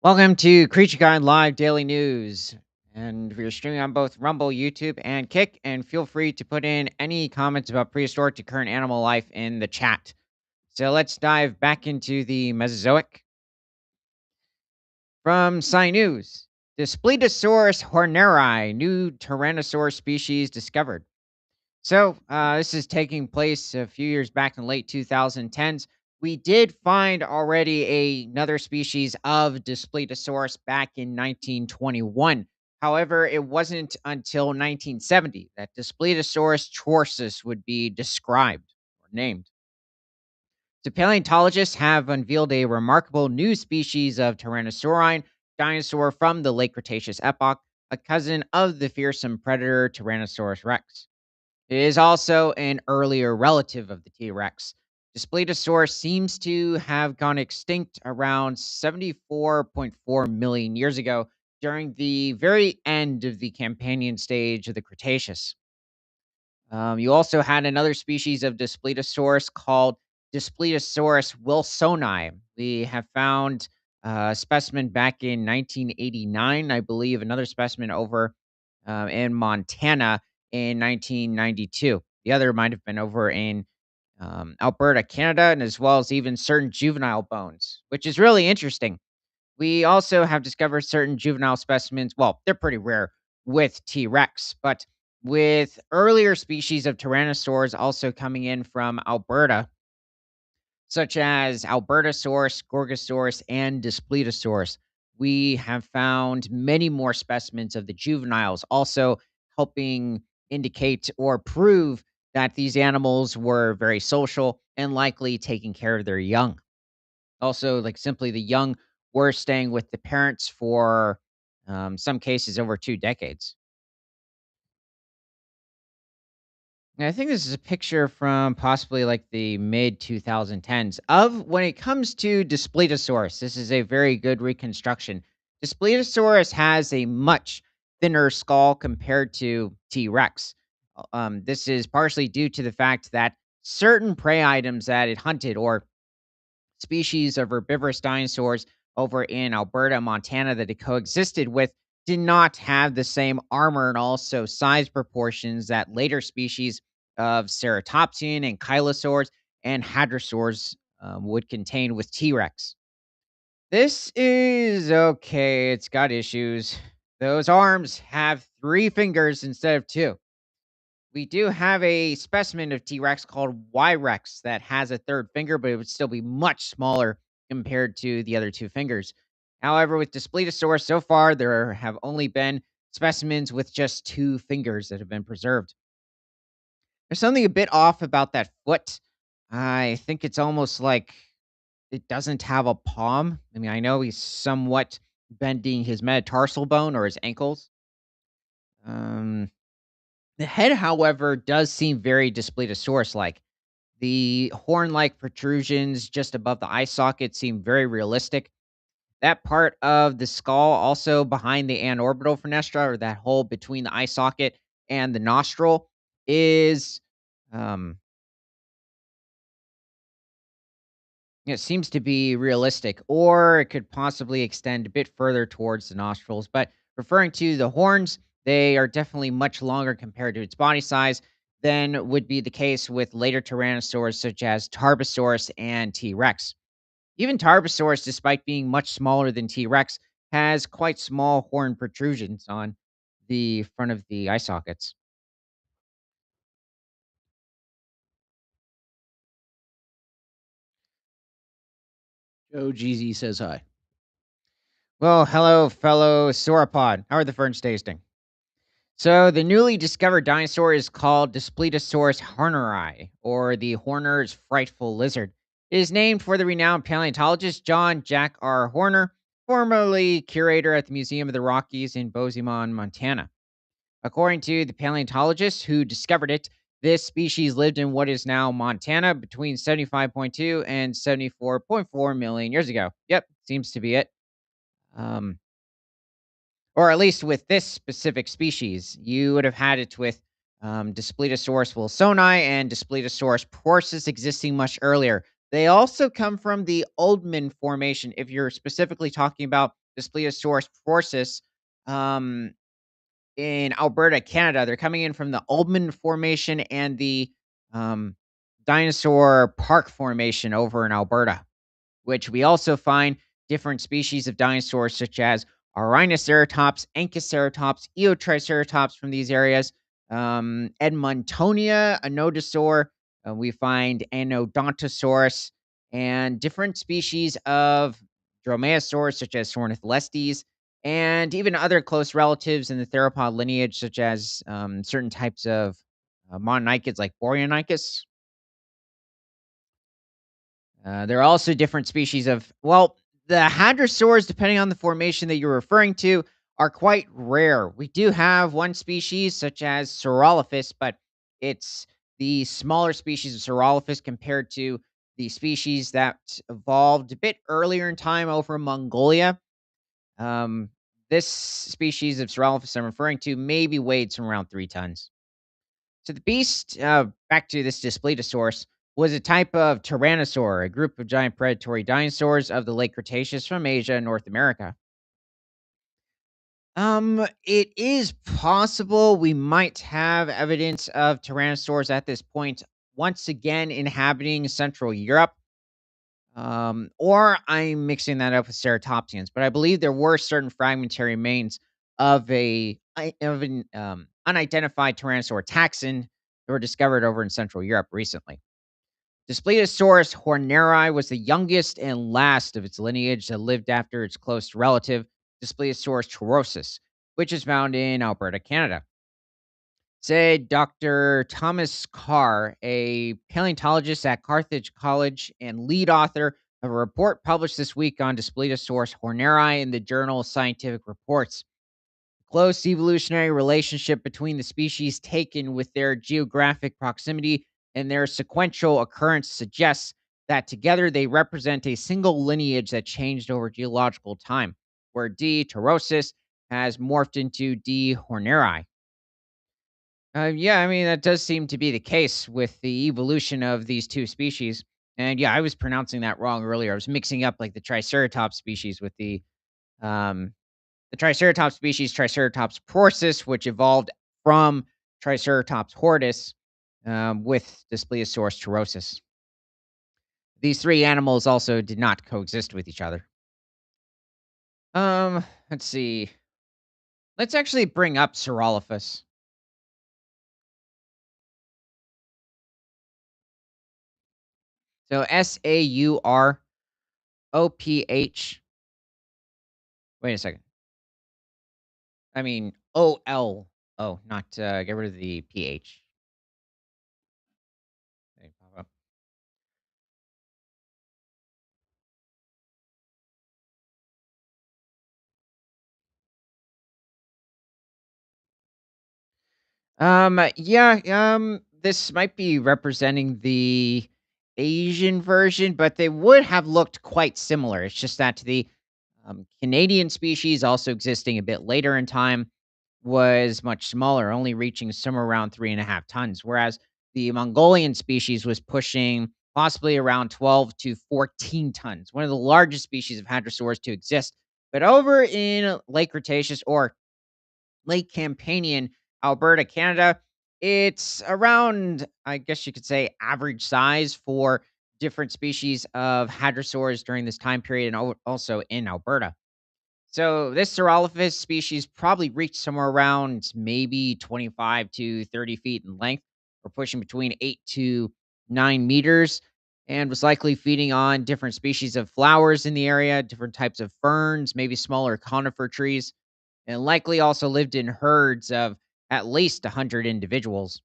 Welcome to Creature Guide Live Daily News. And we're streaming on both Rumble, YouTube, and Kick. And feel free to put in any comments about prehistoric to current animal life in the chat. So let's dive back into the Mesozoic. From Sci News, Daspletosaurus Horneri, new Tyrannosaur species discovered. This is taking place a few years back in late 2010s. We did find already another species of Daspletosaurus back in 1921. However, it wasn't until 1970 that Daspletosaurus torsus would be described or named. So, paleontologists have unveiled a remarkable new species of Tyrannosaurine dinosaur from the late Cretaceous epoch, a cousin of the fearsome predator Tyrannosaurus rex. It is also an earlier relative of the T Rex. Daspletosaurus seems to have gone extinct around 74.4 million years ago during the very end of the Campanian stage of the Cretaceous. You also had another species of Daspletosaurus called Daspletosaurus wilsoni. We have found a specimen back in 1989, I believe, another specimen over in Montana in 1992. The other might have been over in Alberta, Canada, and as well as even certain juvenile bones, which is really interesting. We also have discovered certain juvenile specimens. Well, they're pretty rare with T. rex, but with earlier species of tyrannosaurs also coming in from Alberta, such as Albertosaurus, Gorgosaurus, and Daspletosaurus, we have found many more specimens of the juveniles, also helping indicate or prove that these animals were very social and likely taking care of their young. Also, like simply the young were staying with the parents for some cases over 2 decades. And I think this is a picture from possibly like the mid 2010s of when it comes to Daspletosaurus. This is a very good reconstruction. Daspletosaurus has a much thinner skull compared to T Rex. This is partially due to the fact that certain prey items that it hunted or species of herbivorous dinosaurs over in Alberta, Montana that it coexisted with did not have the same armor and also size proportions that later species of ceratopsian and chylosaurs and hadrosaurs would contain with T Rex. This is okay. It's got issues. Those arms have 3 fingers instead of 2. We do have a specimen of T Rex called Y Rex that has a third finger, but it would still be much smaller compared to the other 2 fingers. However, with Daspletosaurus, so far there have only been specimens with just 2 fingers that have been preserved. There's something a bit off about that foot. I think it's almost like it doesn't have a palm. I mean, I know he's somewhat bending his metatarsal bone or his ankles. Um, the head, however, does seem very Daspletosaurus like. The horn-like protrusions just above the eye socket seem very realistic. That part of the skull also behind the anorbital fenestra, or that hole between the eye socket and the nostril, is, um it seems to be realistic, or it could possibly extend a bit further towards the nostrils. But referring to the horns, they are definitely much longer compared to its body size than would be the case with later tyrannosaurs such as Tarbosaurus and T Rex. Even Tarbosaurus, despite being much smaller than T Rex, has quite small horn protrusions on the front of the eye sockets. Joe GZ says hi. Well, hello, fellow sauropod. How are the ferns tasting? So the newly discovered dinosaur is called Daspletosaurus Horneri, or the Horner's frightful lizard. It is named for the renowned paleontologist John Jack R. Horner, formerly curator at the Museum of the Rockies in Bozeman, Montana. According to the paleontologist who discovered it, this species lived in what is now Montana between 75.2 and 74.4 million years ago. Yep, seems to be it. Um, or at least with this specific species. You would have had it with Daspletosaurus wilsoni and Daspletosaurus prorsus existing much earlier. They also come from the Oldman Formation, if you're specifically talking about Daspletosaurus forces, um, in Alberta, Canada. They're coming in from the Ullman Formation and the um, Dinosaur Park Formation over in Alberta, which we also find different species of dinosaurs such as Rhinoceratops, Anchiceratops, Eotriceratops from these areas. Edmontonia, Anodosaur. We find Anodontosaurus and different species of dromaeosaurs such as Ornitholestes, and even other close relatives in the theropod lineage such as certain types of mononychids like Boreonychus. There are also different species of, well, the hadrosaurs, depending on the formation that you're referring to, are quite rare. We do have one species, such as Saurolophus, but it's the smaller species of Saurolophus compared to the species that evolved a bit earlier in time over in Mongolia. Um, this species of Saurolophus I'm referring to maybe weighed some around 3 tons. So the beast, back to this Daspletosaurus, was a type of Tyrannosaur, a group of giant predatory dinosaurs of the late Cretaceous from Asia and North America. It is possible we might have evidence of tyrannosaurs at this point, once again inhabiting Central Europe. Or I'm mixing that up with ceratopsians, but I believe there were certain fragmentary remains of an unidentified tyrannosaur taxon that were discovered over in Central Europe recently. Daspletosaurus Horneri was the youngest and last of its lineage that lived after its close relative, Daspletosaurus turosus, which is found in Alberta, Canada. Said Dr. Thomas Carr, a paleontologist at Carthage College and lead author of a report published this week on Daspletosaurus Horneri in the journal Scientific Reports. Close evolutionary relationship between the species taken with their geographic proximity and their sequential occurrence suggests that together they represent a single lineage that changed over geological time, where D. turosus has morphed into D. horneri. Yeah, I mean, that does seem to be the case with the evolution of these two species. And yeah, I was pronouncing that wrong earlier. I was mixing up like the Triceratops species with um, the Triceratops species, Triceratops prorsus, which evolved from Triceratops horridus with Daspletosaurus turosus. These three animals also did not coexist with each other. Let's see. Let's actually bring up Saurolophus. So Sauroph. Wait a second. I mean, OL. Oh, not get rid of the PH. They pop up. Yeah, this might be representing the Asian version, but they would have looked quite similar. It's just that the Canadian species, also existing a bit later in time, was much smaller, only reaching somewhere around 3.5 tons, whereas the Mongolian species was pushing possibly around 12 to 14 tons, one of the largest species of hadrosaurs to exist. But over in Lake Cretaceous or Lake Campanian, Alberta, Canada, it's around, I guess you could say, average size for different species of hadrosaurs during this time period and also in Alberta. So this Saurolophus species probably reached somewhere around maybe 25 to 30 feet in length, or pushing between 8 to 9 meters, and was likely feeding on different species of flowers in the area, different types of ferns, maybe smaller conifer trees, and likely also lived in herds of at least 100 individuals.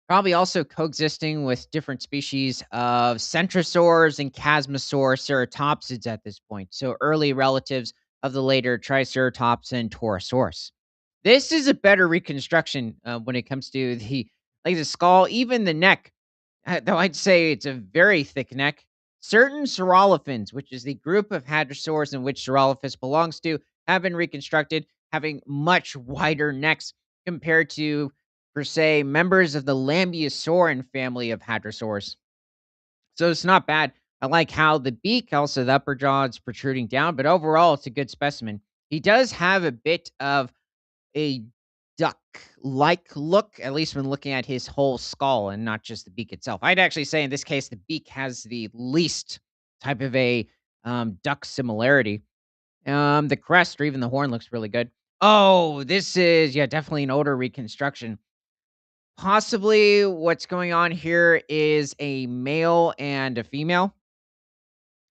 Probably also coexisting with different species of centrosaurs and chasmosaur ceratopsids at this point, so early relatives of the later Triceratops and Torosaurus. This is a better reconstruction when it comes to the skull, even the neck. Though I'd say it's a very thick neck. Certain Saurolophans, which is the group of hadrosaurs in which Saurolophus belongs to, have been reconstructed having much wider necks compared to, per se, members of the Lambeosaurin family of hadrosaurs. So it's not bad I like how the beak, also the upper jaw, is protruding down, but overall, it's a good specimen. He does have a bit of a duck-like look, at least when looking at his whole skull and not just the beak itself. I'd actually say in this case, the beak has the least type of a duck similarity. The crest or even the horn looks really good. Oh, this is, yeah, definitely an older reconstruction. Possibly what's going on here is a male and a female.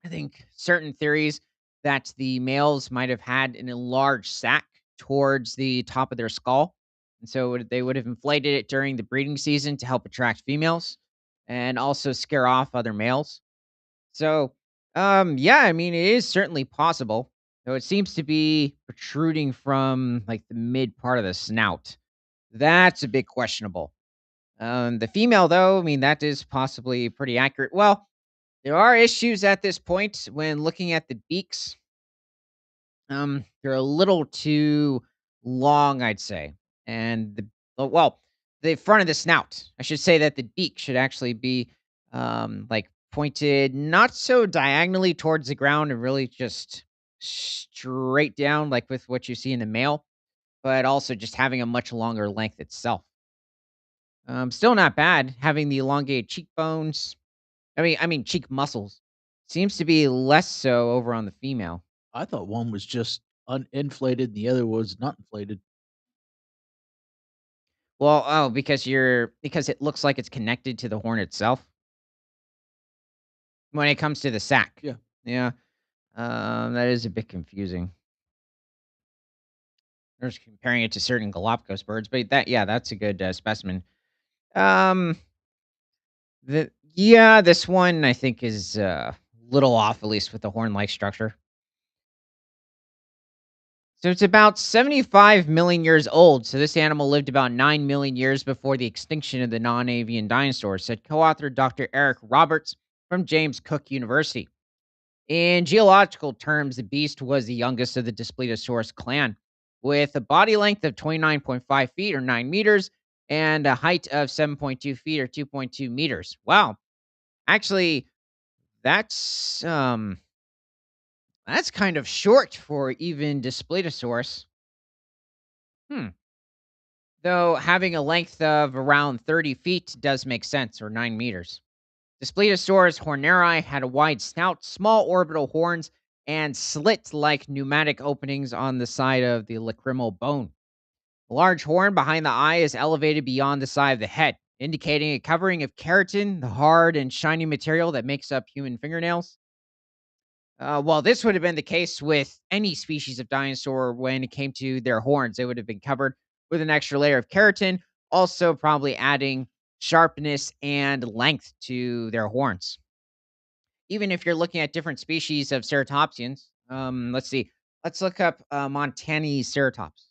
I think certain theories that the males might have had an enlarged sac towards the top of their skull. And so they would have inflated it during the breeding season to help attract females and also scare off other males. So, yeah, I mean, it is certainly possible. Though it seems to be protruding from like the mid part of the snout. That's a bit questionable. The female, though, I mean, that is possibly pretty accurate. Well, there are issues at this point when looking at the beaks. They're a little too long, I'd say. And well, the front of the snout. I should say that the beak should actually be like pointed not so diagonally towards the ground and really just straight down like with what you see in the male, but also just having a much longer length itself. Still not bad having the elongated cheekbones. I mean cheek muscles. Seems to be less so over on the female. I thought one was just uninflated and the other was not inflated. Well, oh, because it looks like it's connected to the horn itself when it comes to the sack. Yeah. Yeah, that is a bit confusing. I was comparing it to certain Galapagos birds, but yeah, that's a good specimen. Um, yeah, this one I think is little off, at least with the horn-like structure. So it's about 75 million years old. So this animal lived about 9 million years before the extinction of the non-avian dinosaurs, said co-author Dr. Eric Roberts from James Cook University. In geological terms, the beast was the youngest of the Daspletosaurus clan, with a body length of 29.5 feet or 9 meters and a height of 7.2 feet or 2.2 meters. Wow. Actually, that's um that's kind of short for even Daspletosaurus. Hmm. Though having a length of around 30 feet does make sense, or 9 meters. Daspletosaurus horneri had a wide snout, small orbital horns, and slit like pneumatic openings on the side of the lacrimal bone. A large horn behind the eye is elevated beyond the side of the head, indicating a covering of keratin, the hard and shiny material that makes up human fingernails. Well, this would have been the case with any species of dinosaur when it came to their horns. They would have been covered with an extra layer of keratin, also probably adding sharpness and length to their horns. Even if you're looking at different species of ceratopsians, let's see. Let's look up Montani ceratops.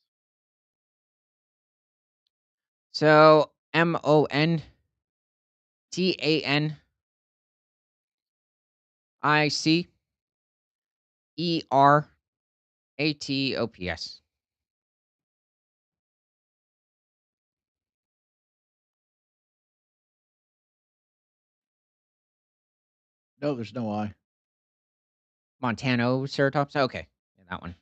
So Montaniceratops. No, there's no I. Montanoceratops. Okay, yeah, that one.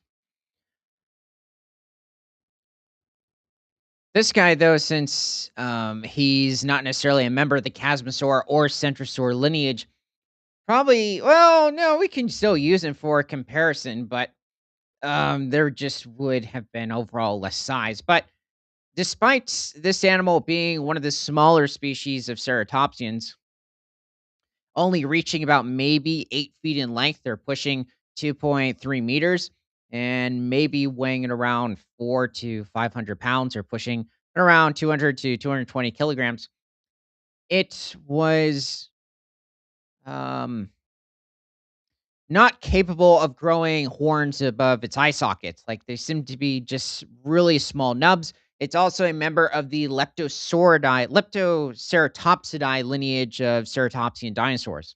This guy, though, since he's not necessarily a member of the Chasmosaur or Centrosaur lineage, probably, well, no, we can still use him for a comparison, but there just would have been overall less size. But despite this animal being one of the smaller species of ceratopsians, only reaching about maybe 8 feet in length, they're pushing 2.3 meters and maybe weighing at around 4 to 500 pounds or pushing around 200 to 220 kilograms. It was um, not capable of growing horns above its eye sockets. Like they seem to be just really small nubs. It's also a member of the Leptoceratopsidae lineage of ceratopsian dinosaurs.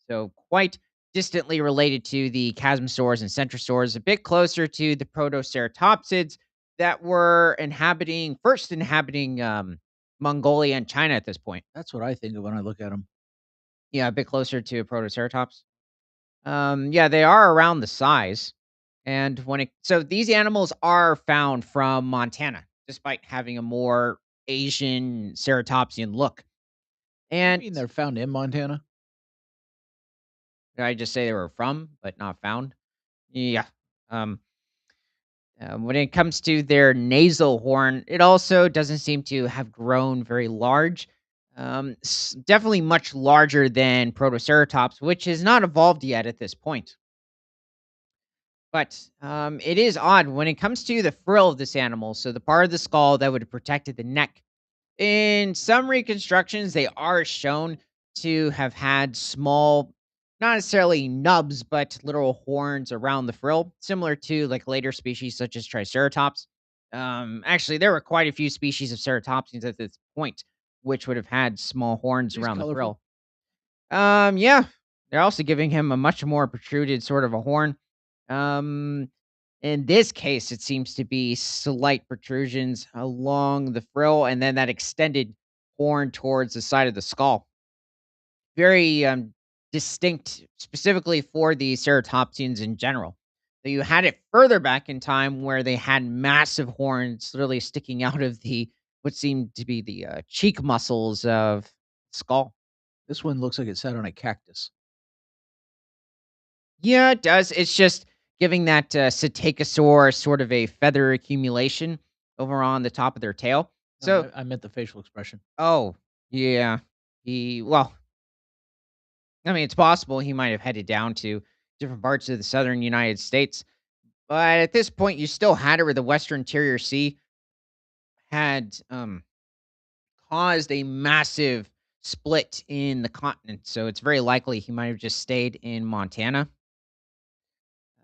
So quite distantly related to the chasmosaurs and centrosaurs, a bit closer to the protoceratopsids that were first inhabiting Mongolia and China at this point. That's what I think of when I look at them. Yeah, a bit closer to Protoceratops. Yeah, they are around the size. And so these animals are found from Montana, despite having a more Asian ceratopsian look. You And mean they're found in Montana? did I just say they were from, but not found? Yeah. Um, when it comes to their nasal horn, it also doesn't seem to have grown very large. Definitely much larger than Protoceratops, which has not evolved yet at this point. But it is odd when it comes to the frill of this animal. So the part of the skull that would have protected the neck. In some reconstructions, they are shown to have had small, not necessarily nubs, but literal horns around the frill, similar to like later species such as Triceratops. Actually, there were quite a few species of ceratopsians at this point, which would have had small horns These around the colorful? frill. Yeah, they're also giving him a much more protruded sort of a horn. Um, in this case, it seems to be slight protrusions along the frill and then that extended horn towards the side of the skull. Very distinct, specifically for the ceratopsians in general. So you had it further back in time where they had massive horns literally sticking out of the what seemed to be the cheek muscles of skull. This one looks like it sat on a cactus. Yeah, it does. It's just giving that Psittacosaur sort of a feather accumulation over on the top of their tail. No, So, I meant the facial expression. oh, yeah. Well, I mean, it's possible he might have headed down to different parts of the southern United States. But at this point, you still had it where the Western Interior Sea had caused a massive split in the continent. So it's very likely he might have just stayed in Montana.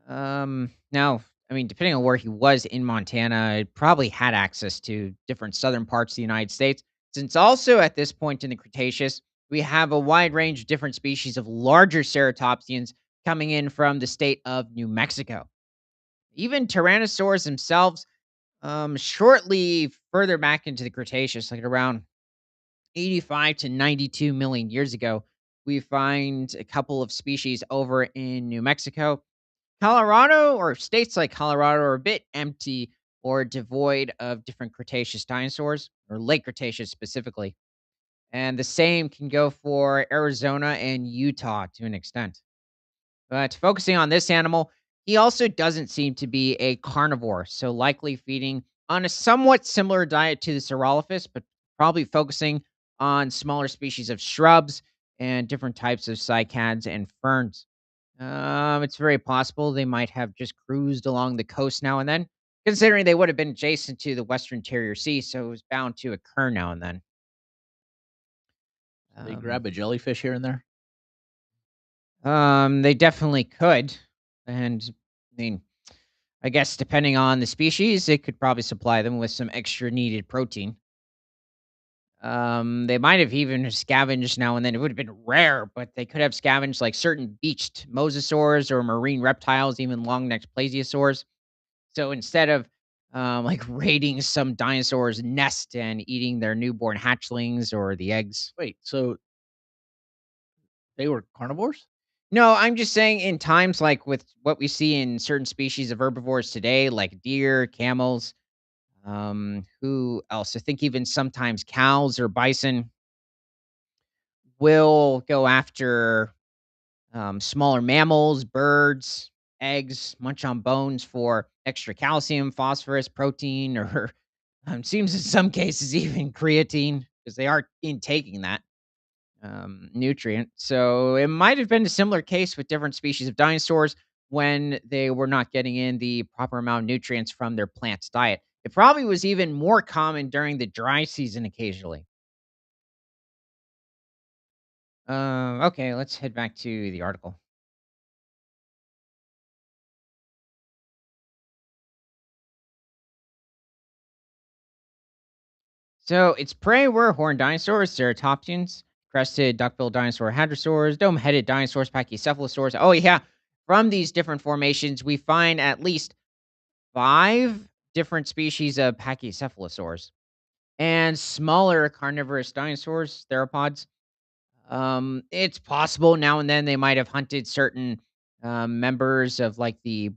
Now, I mean, depending on where he was in Montana, it probably had access to different southern parts of the United States. Since also at this point in the Cretaceous, we have a wide range of different species of larger ceratopsians coming in from the state of New Mexico. Even tyrannosaurs themselves, shortly further back into the Cretaceous, like around 85 to 92 million years ago, we find a couple of species over in New Mexico. Colorado or states like Colorado are a bit empty or devoid of different Cretaceous dinosaurs, or late Cretaceous specifically. And the same can go for Arizona and Utah to an extent. But focusing on this animal, he also doesn't seem to be a carnivore, so likely feeding on a somewhat similar diet to the Saurolophus, but probably focusing on smaller species of shrubs and different types of cycads and ferns. It's very possible they might have just cruised along the coast now and then, considering they would have been adjacent to the Western Interior Sea, so it was bound to occur now and then. They Um, grab a jellyfish here and there. they definitely could, and I mean, I guess depending on the species, it could probably supply them with some extra needed protein. They might have even scavenged now and then. It would have been rare, but they could have scavenged like certain beached mosasaurs or marine reptiles, even long-necked plesiosaurs. So instead of like raiding some dinosaur's nest and eating their newborn hatchlings or the eggs. Wait, so they were carnivores? No, I'm just saying in times like with what we see in certain species of herbivores today, like deer, camels, who else? I think even sometimes cows or bison will go after smaller mammals, birds, eggs, munch on bones for extra calcium, phosphorus, protein, or seems in some cases even creatine because they are intaking that nutrient. So it might have been a similar case with different species of dinosaurs when they were not getting in the proper amount of nutrients from their plant diet. It probably was even more common during the dry season occasionally. Okay, let's head back to the article. So its prey were horned dinosaurs, ceratopsians, crested duckbill dinosaur hadrosaurs, dome-headed dinosaurs, pachycephalosaurs. Oh yeah, from these different formations, we find at least five different species of pachycephalosaurs and smaller carnivorous dinosaurs, theropods. It's possible now and then they might have hunted certain members of like the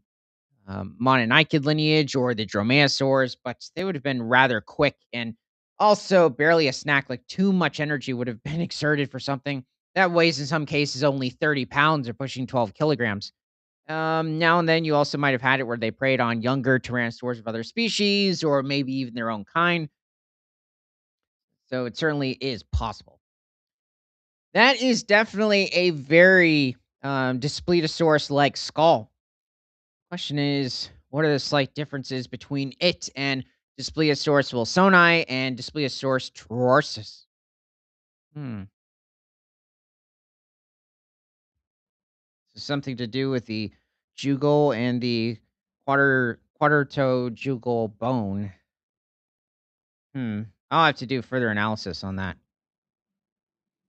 Mononychid lineage or the dromaeosaurs, but they would have been rather quick and also barely a snack. Like too much energy would have been exerted for something that weighs in some cases only 30 pounds or pushing 12 kilograms. Now and then you also might have had it where they preyed on younger tyrannosaurs of other species or maybe even their own kind. So it certainly is possible. That is definitely a very Daspletosaurus like skull. Question is, what are the slight differences between it and Daspletosaurus wilsoni and Daspletosaurus torsus? Hmm. So something to do with the jugal and the quadrato jugal bone. Hmm. I'll have to do further analysis on that.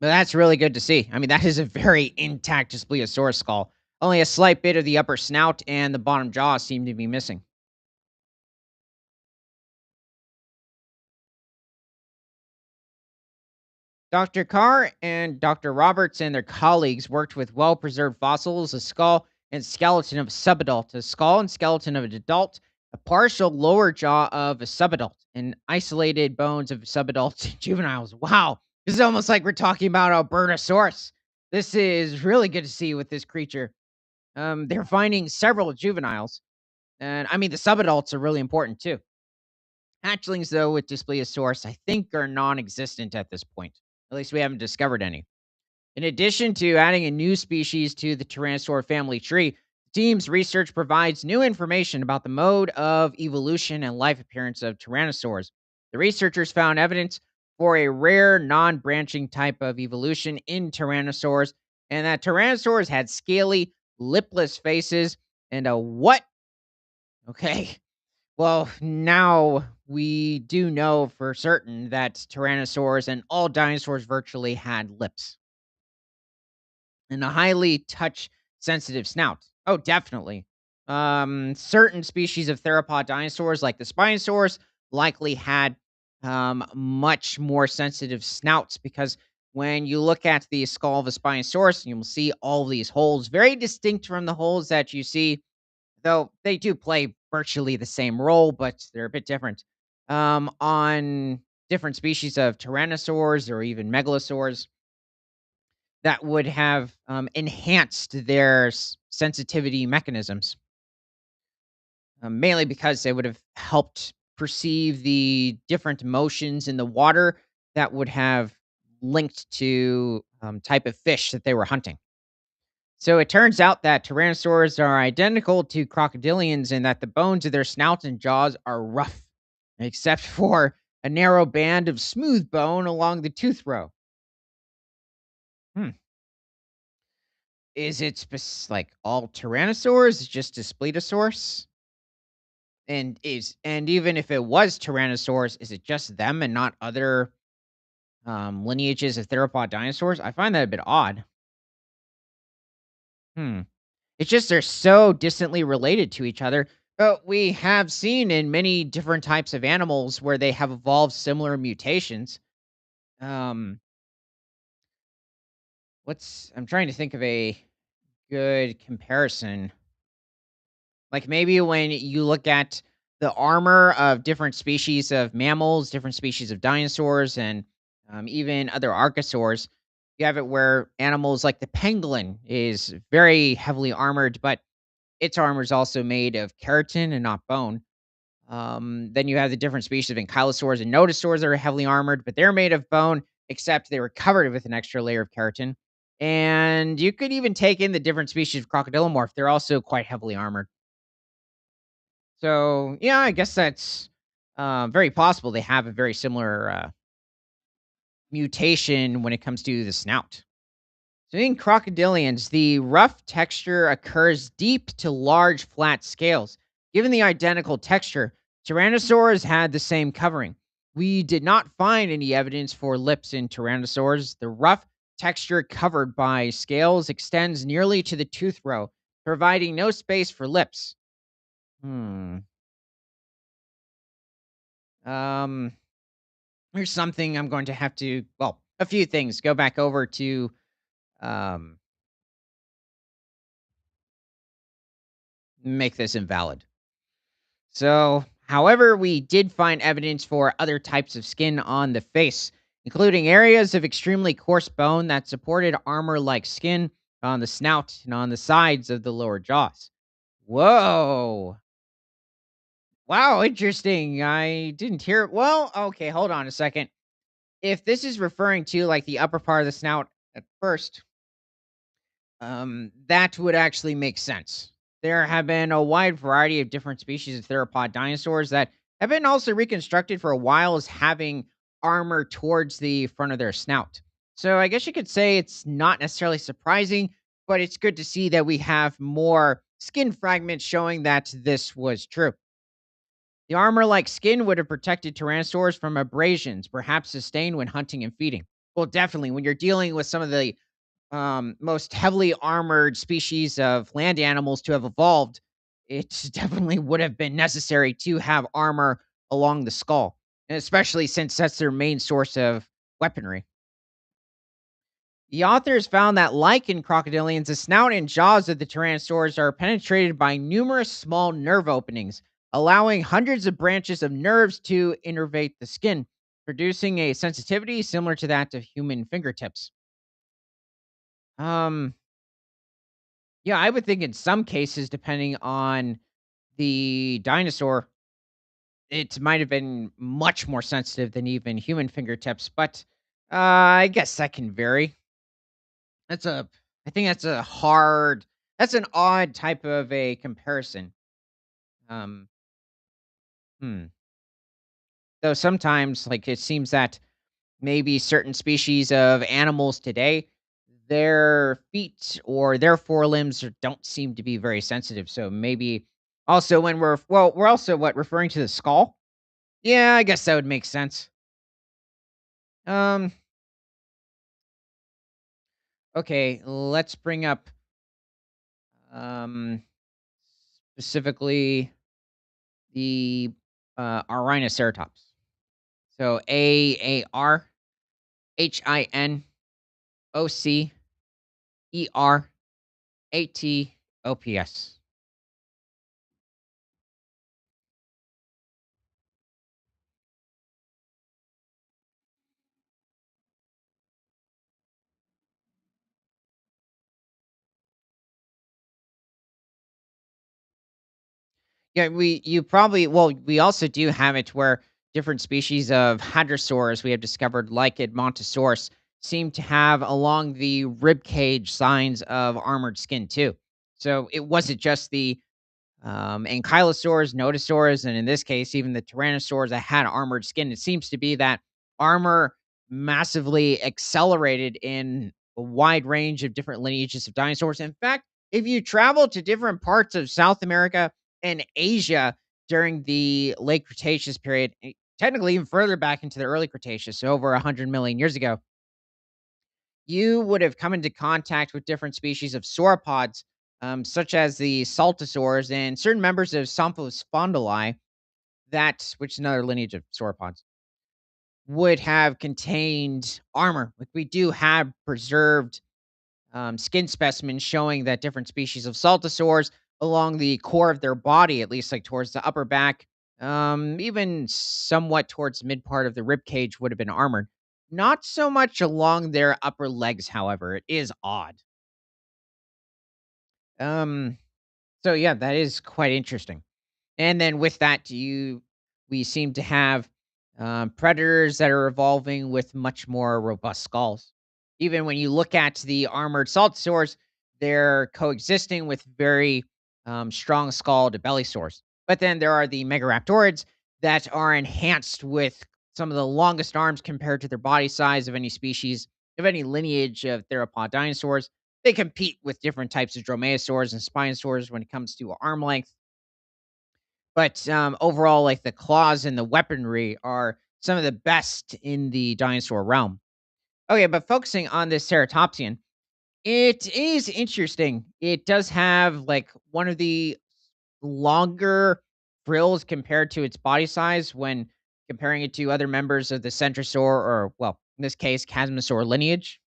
But that's really good to see. I mean, that is a very intact Daspletosaurus skull. Only a slight bit of the upper snout and the bottom jaw seem to be missing. Dr. Carr and Dr. Roberts and their colleagues worked with well preserved fossils, a skull and skeleton of a subadult, a skull and skeleton of an adult, a partial lower jaw of a subadult, and isolated bones of subadults juveniles. Wow. This is almost like we're talking about Albertosaurus. This is really good to see with this creature. They're finding several juveniles, and I mean, the subadults are really important too. Hatchlings, though, with Dyspleosaurus, I think are non existent at this point. At least we haven't discovered any. In addition to adding a new species to the Tyrannosaur family tree, the team's research provides new information about the mode of evolution and life appearance of tyrannosaurs. The researchers found evidence for a rare non branching type of evolution in tyrannosaurs, and that tyrannosaurs had scaly, lipless faces and a what? Okay. Well, now we do know for certain that tyrannosaurs and all dinosaurs virtually had lips and a highly touch sensitive snout. Oh, definitely. Certain species of theropod dinosaurs, like the Spinosaurus, likely had much more sensitive snouts because when you look at the skull of a Spinosaurus, you will see all these holes, very distinct from the holes that you see, though they do play virtually the same role, but they're a bit different. On different species of tyrannosaurs or even megalosaurs that would have enhanced their sensitivity mechanisms, mainly because they would have helped perceive the different motions in the water that would have linked to type of fish that they were hunting. So it turns out that tyrannosaurs are identical to crocodilians in that the bones of their snouts and jaws are rough, except for a narrow band of smooth bone along the tooth row. Hmm. Is it like all tyrannosaurs? Just Daspletosaurus? And even if it was Tyrannosaurus, is it just them and not other lineages of theropod dinosaurs? I find that a bit odd. Hmm. It's just they're so distantly related to each other. But we have seen in many different types of animals where they have evolved similar mutations. Um, I'm trying to think of a good comparison. Like maybe when you look at the armor of different species of mammals, different species of dinosaurs, and even other archosaurs, you have it where animals like the pangolin is very heavily armored, but its armor is also made of keratin and not bone. Then you have the different species of ankylosaurs and nodosaurs that are heavily armored, but they're made of bone, except they were covered with an extra layer of keratin. And you could even take in the different species of crocodilomorph. They're also quite heavily armored. So, yeah, I guess that's very possible they have a very similar mutation when it comes to the snout. So, in crocodilians, the rough texture occurs deep to large flat scales. Given the identical texture, tyrannosaurs had the same covering. We did not find any evidence for lips in tyrannosaurs. The rough texture covered by scales extends nearly to the tooth row, providing no space for lips. Hmm. Um, Here's something I'm going to have to, well, a few things go back over to um, make this invalid. So, however, we did find evidence for other types of skin on the face, including areas of extremely coarse bone that supported armor like skin on the snout and on the sides of the lower jaws. Whoa. Wow, interesting. I didn't hear. Well, okay, hold on a second. If this is referring to like the upper part of the snout at first, that would actually make sense. There have been a wide variety of different species of theropod dinosaurs that have been also reconstructed for a while as having armor towards the front of their snout. So I guess you could say it's not necessarily surprising, but it's good to see that we have more skin fragments showing that this was true. The armor like skin would have protected tyrannosaurs from abrasions, perhaps sustained when hunting and feeding. Well, definitely, when you're dealing with some of the most heavily armored species of land animals to have evolved, it definitely would have been necessary to have armor along the skull, and especially since that's their main source of weaponry. The authors found that, like in crocodilians, the snout and jaws of the tyrannosaurs are penetrated by numerous small nerve openings, allowing hundreds of branches of nerves to innervate the skin, producing a sensitivity similar to that of human fingertips. Um, Yeah, I would think in some cases, depending on the dinosaur, it might have been much more sensitive than even human fingertips, but I guess that can vary. That's a, I think that's an odd type of a comparison. Um, hmm. Though sometimes, like it seems that maybe certain species of animals today, their feet or their forelimbs don't seem to be very sensitive. So maybe also when we're also what referring to the skull. Yeah, I guess that would make sense. Um, okay, let's bring up um specifically the Rhinoceratops. So Arhinocerops. Yeah, we also do have it where different species of hadrosaurs we have discovered, like Edmontosaurus, seem to have along the rib cage signs of armored skin too. So it wasn't just the ankylosaurs, nodosaurs, and in this case, even the tyrannosaurs that had armored skin. It seems to be that armor massively accelerated in a wide range of different lineages of dinosaurs. In fact, if you travel to different parts of South America and Asia during the late Cretaceous period, technically even further back into the early Cretaceous, so over 100 million years ago, you would have come into contact with different species of sauropods, such as the saltosaurs and certain members of Spondyli, which is another lineage of sauropods, would have contained armor. Like we do have preserved skin specimens showing that different species of saltosaurs along the core of their body, at least like towards the upper back, even somewhat towards the mid part of the rib cage, would have been armored. Not so much along their upper legs, however. It is odd. Um, so yeah, that is quite interesting. And then with that, we seem to have predators that are evolving with much more robust skulls. Even when you look at the armored saltosaurs, they're coexisting with very strong skulled bellysaurs. But then there are the megaraptorids that are enhanced with some of the longest arms compared to their body size of any species, of any lineage of theropod dinosaurs. They compete with different types of dromaeosaurs and spinosaurs when it comes to arm length, but, overall, like, the claws and the weaponry are some of the best in the dinosaur realm. Okay, but focusing on this ceratopsian, it is interesting. It does have, like, one of the longer frills compared to its body size when comparing it to other members of the centrosaur or, well, in this case, Chasmosaur lineage.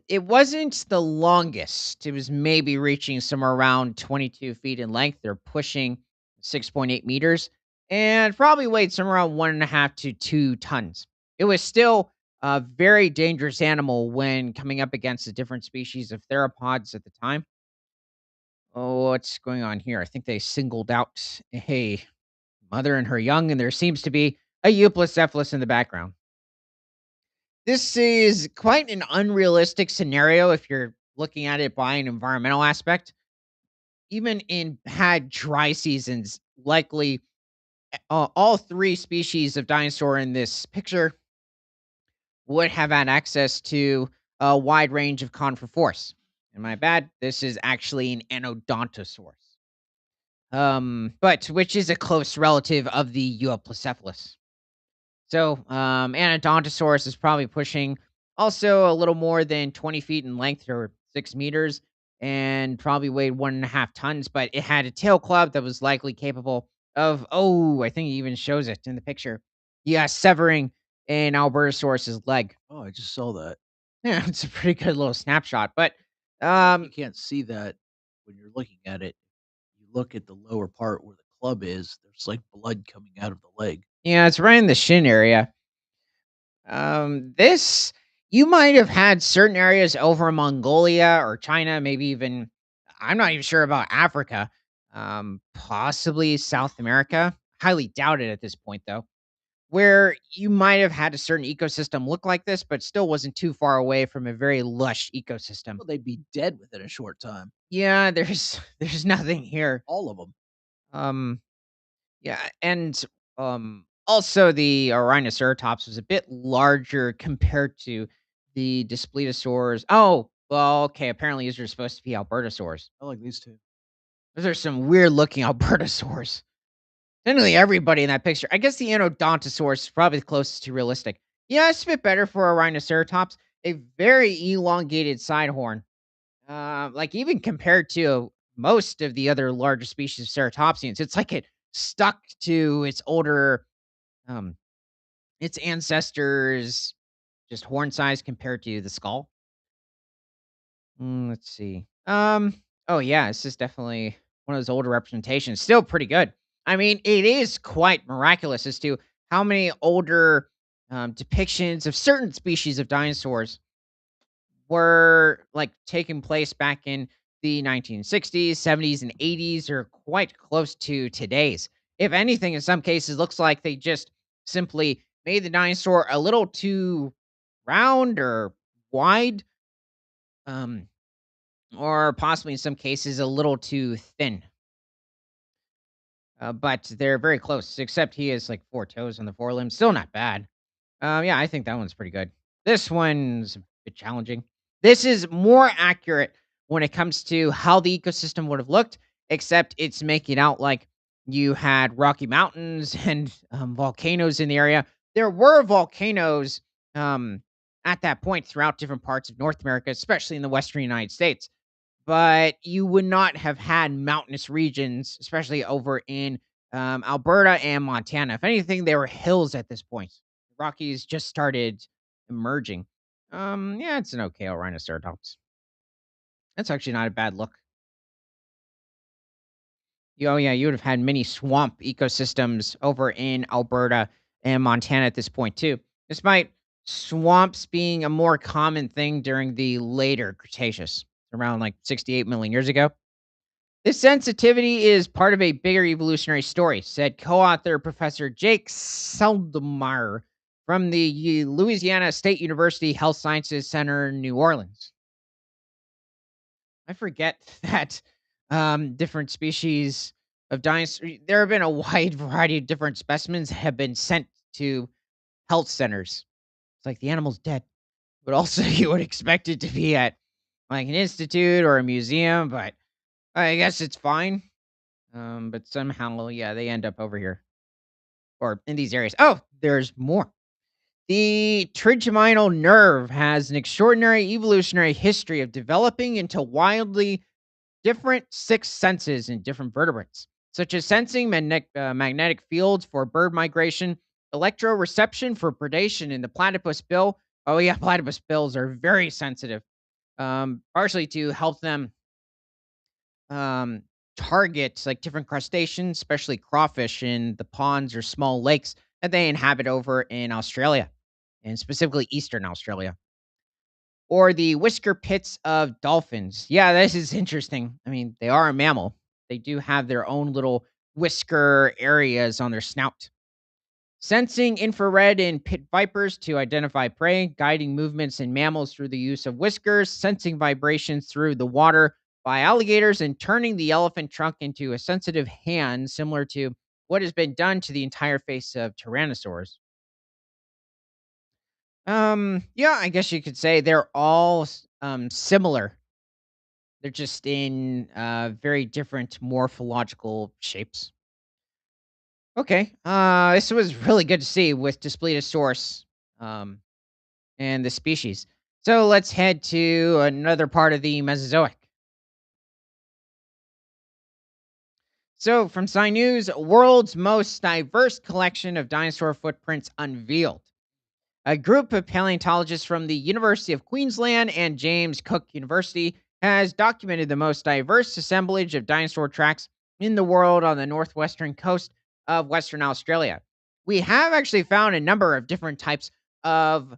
It wasn't the longest. It was maybe reaching somewhere around 22 feet in length. They're pushing 6.8 meters and probably weighed somewhere around 1.5 to 2 tons. It was still a very dangerous animal when coming up against the different species of theropods at the time. Oh, what's going on here? I think they singled out a mother and her young, and there seems to be a Euoplocephalus in the background. This is quite an unrealistic scenario if you're looking at it by an environmental aspect. Even in bad dry seasons, likely all three species of dinosaur in this picture would have had access to a wide range of conifer forests. And my bad, this is actually an Anodontosaurus. But which is a close relative of the Euoplocephalus. So, Anodontosaurus is probably pushing also a little more than 20 feet in length or 6 meters and probably weighed 1.5 tons, but it had a tail club that was likely capable of, oh, I think he even shows it in the picture. Yeah, severing an Albertosaurus's leg. Oh, I just saw that. Yeah, it's a pretty good little snapshot, but I think you um, can't see that when you're looking at it. You look at the lower part where the club is, there's, like, blood coming out of the leg. yeah, it's right in the shin area. This you might have had certain areas over in Mongolia or China, maybe even I'm not even sure about Africa. Possibly South America. Highly doubt it at this point though. Where you might have had a certain ecosystem look like this, but still wasn't too far away from a very lush ecosystem. Well, they'd be dead within a short time, Yeah, there's nothing here. all of them. Um, Yeah, and, also the Rhinoceratops was a bit larger compared to the Daspletosaurs. Oh, well, okay, apparently these are supposed to be Albertosaurs. I like these 2. Those are some weird looking Albertosaurs. Technically everybody in that picture. I guess the Anodontosaurus is probably the closest to realistic. Yeah, it's a bit better for a Rhinoceratops. A very elongated side horn. Like even compared to most of the other larger species of ceratopsians, it's like it stuck to um, its ancestors' just horn size compared to the skull. Let's see. Oh yeah, this is definitely one of those older representations. Still pretty good. I mean, it is quite miraculous as to how many older depictions of certain species of dinosaurs were like taking place back in the 1960s, 70s, and 80s are quite close to today's. If anything, in some cases, looks like they just simply made the dinosaur a little too round or wide, um, or possibly in some cases a little too thin. But they're very close, except he has like four toes on the forelimbs. Still not bad. Yeah, I think that one's pretty good. This one's a bit challenging. This is more accurate when it comes to how the ecosystem would have looked, except it's making out like you had Rocky Mountains and volcanoes in the area. There were volcanoes um, at that point throughout different parts of North America, especially in the Western United States, but you would not have had mountainous regions, especially over in Alberta and Montana. If anything, they were hills at this point. The Rockies just started emerging. Yeah, it's an okay Rhinoceratops. That's actually not a bad look. Oh yeah, you would have had many swamp ecosystems over in Alberta and Montana at this point too. Despite swamps being a more common thing during the later Cretaceous, around like 68 million years ago. This sensitivity is part of a bigger evolutionary story, said co author Professor Jake Seldmeyer from the Louisiana State University Health Sciences Center, New Orleans. I forget that different species of dinosaurs, there have been a wide variety of different specimens have been sent to health centers. It's like the animal's dead, but also you would expect it to be at like an institute or a museum, but I guess it's fine. But somehow, yeah, they end up over here or in these areas. Oh, there's more. The trigeminal nerve has an extraordinary evolutionary history of developing into wildly different sixth senses in different vertebrates, such as sensing magnetic fields for bird migration electroreception for predation in the platypus bill. Oh yeah, platypus bills are very sensitive. Partially to help them um, target like different crustaceans, especially crawfish in the ponds or small lakes that they inhabit over in Australia, and specifically Eastern Australia. Or the whisker pits of dolphins. Yeah, this is interesting. I mean, they are a mammal. They do have their own little whisker areas on their snout. Sensing infrared in pit vipers to identify prey, guiding movements in mammals through the use of whiskers, sensing vibrations through the water by alligators, and turning the elephant trunk into a sensitive hand, similar to what has been done to the entire face of tyrannosaurs. Yeah, I guess you could say they're all similar. They're just in very different morphological shapes. Okay, this was really good to see with Daspletosaurus. Um, and the species. So let's head to another part of the Mesozoic. So, from Sci News, world's most diverse collection of dinosaur footprints unveiled. A group of paleontologists from the University of Queensland and James Cook University has documented the most diverse assemblage of dinosaur tracks in the world on the northwestern coast of Western Australia. We have actually found a number of different types of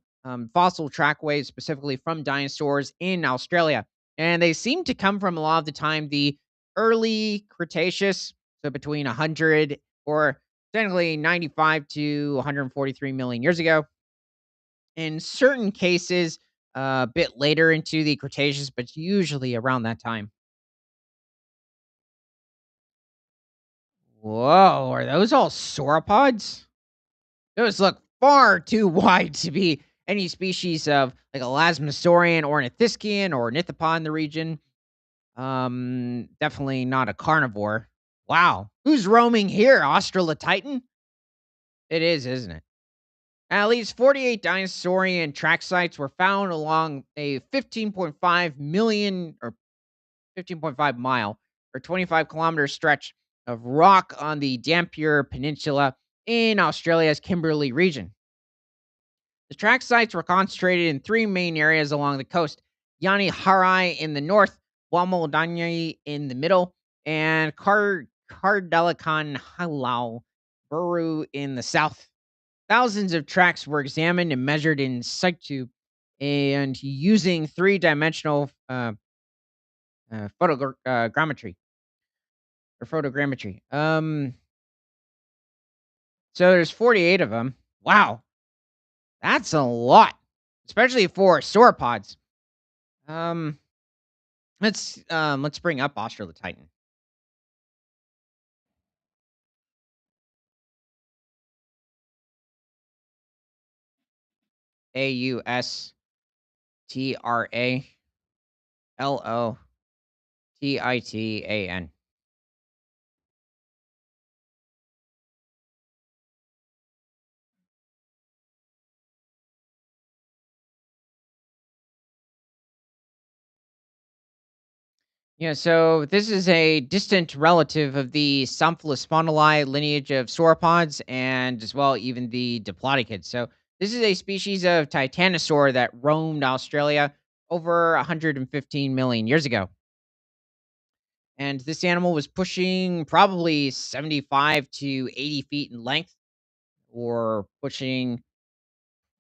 fossil trackways, specifically from dinosaurs in Australia, and they seem to come from a lot of the time the early Cretaceous, so between 100 or technically 95 to 143 million years ago. In certain cases, a bit later into the Cretaceous, but usually around that time. Whoa, are those all sauropods? Those look far too wide to be any species of like a Elasmosaurian or an Ornithischian or Ornithopod in the region. Definitely not a carnivore. Wow. Who's roaming here? Australotitan? It is, isn't it? At least 48 dinosaurian track sites were found along a 15.5 million or 15.5 mile or 25-kilometer stretch of rock on the Dampier Peninsula in Australia's Kimberley region. The track sites were concentrated in three main areas along the coast: Yani Harai in the north, Wamaldani in the middle, and Cardelican Halau Buru in the south. Thousands of tracks were examined and measured in situ and using three-dimensional photogrammetry or photogrammetry. So there's 48 of them. Wow, that's a lot, especially for sauropods. Um, let's bring up Australotitan. Australotitan. Yeah, so this is a distant relative of the Somphalospondylii lineage of sauropods and as well even the Diplodocids. So this is a species of titanosaur that roamed Australia over 115 million years ago. And this animal was pushing probably 75 to 80 feet in length, or pushing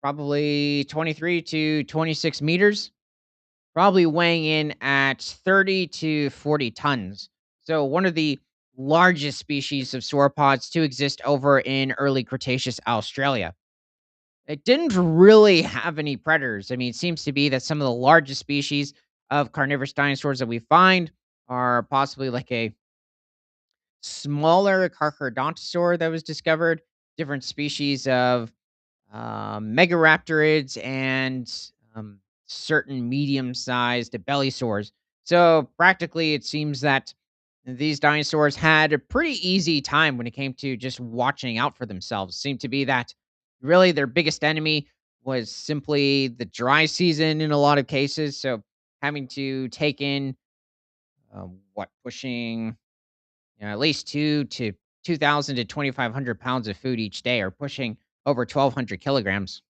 probably 23 to 26 meters, probably weighing in at 30 to 40 tons. So, one of the largest species of sauropods to exist over in early Cretaceous Australia. It didn't really have any predators. I mean, it seems to be that some of the largest species of carnivorous dinosaurs that we find are possibly like a smaller Carcharodontosaur that was discovered, different species of megaraptorids, and certain medium-sized bellysaurs. So practically, it seems that these dinosaurs had a pretty easy time when it came to just watching out for themselves. Seemed to be that really their biggest enemy was simply the dry season in a lot of cases. So having to take in pushing at least 2,000 to 2,500 pounds of food each day, or pushing over 1,200 kilograms.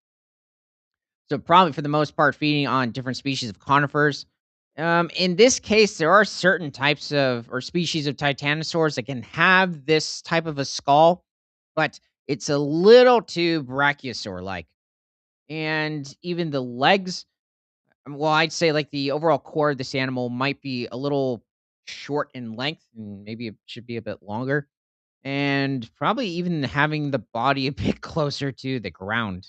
So probably for the most part feeding on different species of conifers. In this case, there are certain types of or species of titanosaurs that can have this type of a skull, but it's a little too brachiosaur like. And even the legs, well, I'd say like the overall core of this animal might be a little short in length and maybe it should be a bit longer. And probably even having the body a bit closer to the ground.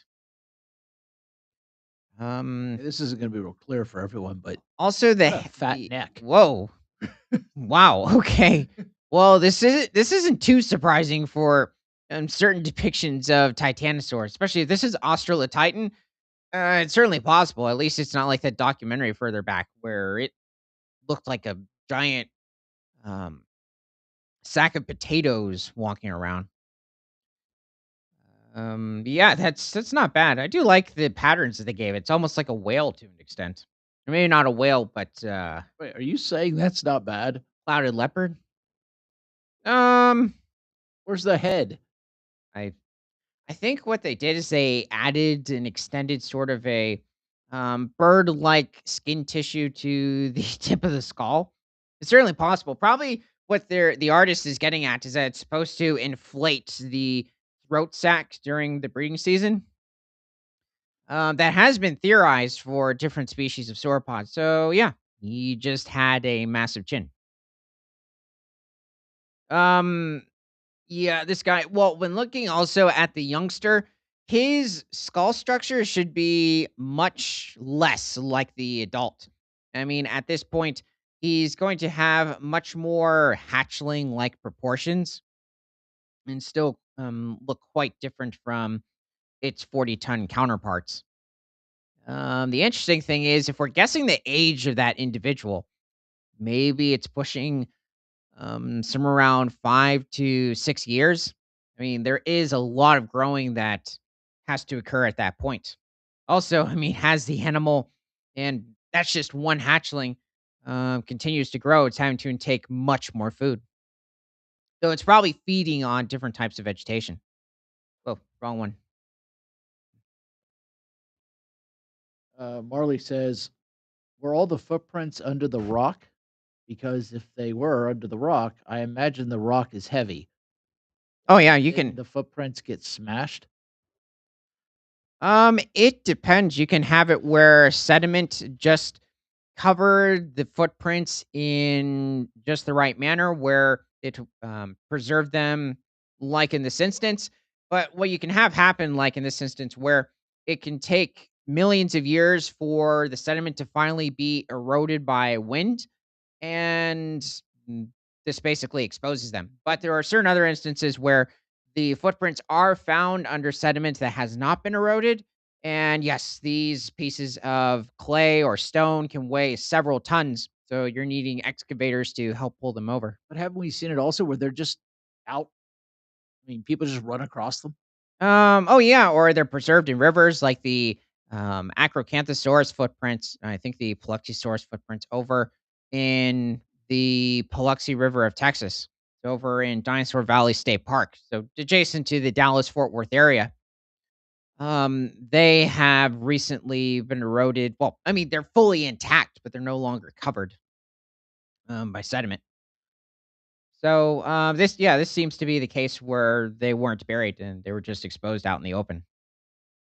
Um, Okay, this isn't gonna be real clear for everyone, but Also what a fat neck. whoa. Wow, okay. Well, this isn't too surprising for, certain depictions of Titanosaur, especially if this is Australotitan. It's certainly possible, at least it's not like that documentary further back where it looked like a giant, um, sack of potatoes walking around. Yeah, that's not bad. I do like the patterns that they gave. It's almost like a whale to an extent. Or maybe not a whale, but, Wait, are you saying that's not bad? clouded leopard? Um, Where's the head? I I think what they did is they added an extended sort of a, bird-like skin tissue to the tip of the skull. It's certainly possible. Probably what the artist is getting at is that it's supposed to inflate the throat sac during the breeding season. That has been theorized for different species of sauropods. So yeah, he just had a massive chin. Um, Yeah, this guy, well, when looking also at the youngster, his skull structure should be much less like the adult. I mean, at this point, he's going to have much more hatchling-like proportions and still look quite different from its 40-ton counterparts. The interesting thing is, if we're guessing the age of that individual, maybe it's pushing somewhere around 5 to 6 years. I mean, there is a lot of growing that has to occur at that point. Also, I mean, has the animal, and that's just one hatchling, continues to grow, it's having to intake much more food. So it's probably feeding on different types of vegetation. Oh, wrong one. Marley says, "Were all the footprints under the rock? Because if they were under the rock, I imagine the rock is heavy. Oh yeah, you Didn't can. the footprints get smashed?" It depends. You can have it where sediment just covered the footprints in just the right manner where it preserved them, like in this instance. But what you can have happen, like in this instance, where it can take millions of years for the sediment to finally be eroded by wind and this basically exposes them. But there are certain other instances where the footprints are found under sediment that has not been eroded. And yes, these pieces of clay or stone can weigh several tons. So you're needing excavators to help pull them over. But haven't we seen it also where they're just out? I mean, people just run across them? Oh yeah, or they're preserved in rivers like the Acrocanthosaurus footprints. I think the Paluxysaurus footprints over in the Paluxy River of Texas. It's over in Dinosaur Valley State Park, so adjacent to the Dallas Fort Worth area. They have recently been eroded. Well, I mean they're fully intact, but they're no longer covered by sediment. So this seems to be the case where they weren't buried and they were just exposed out in the open.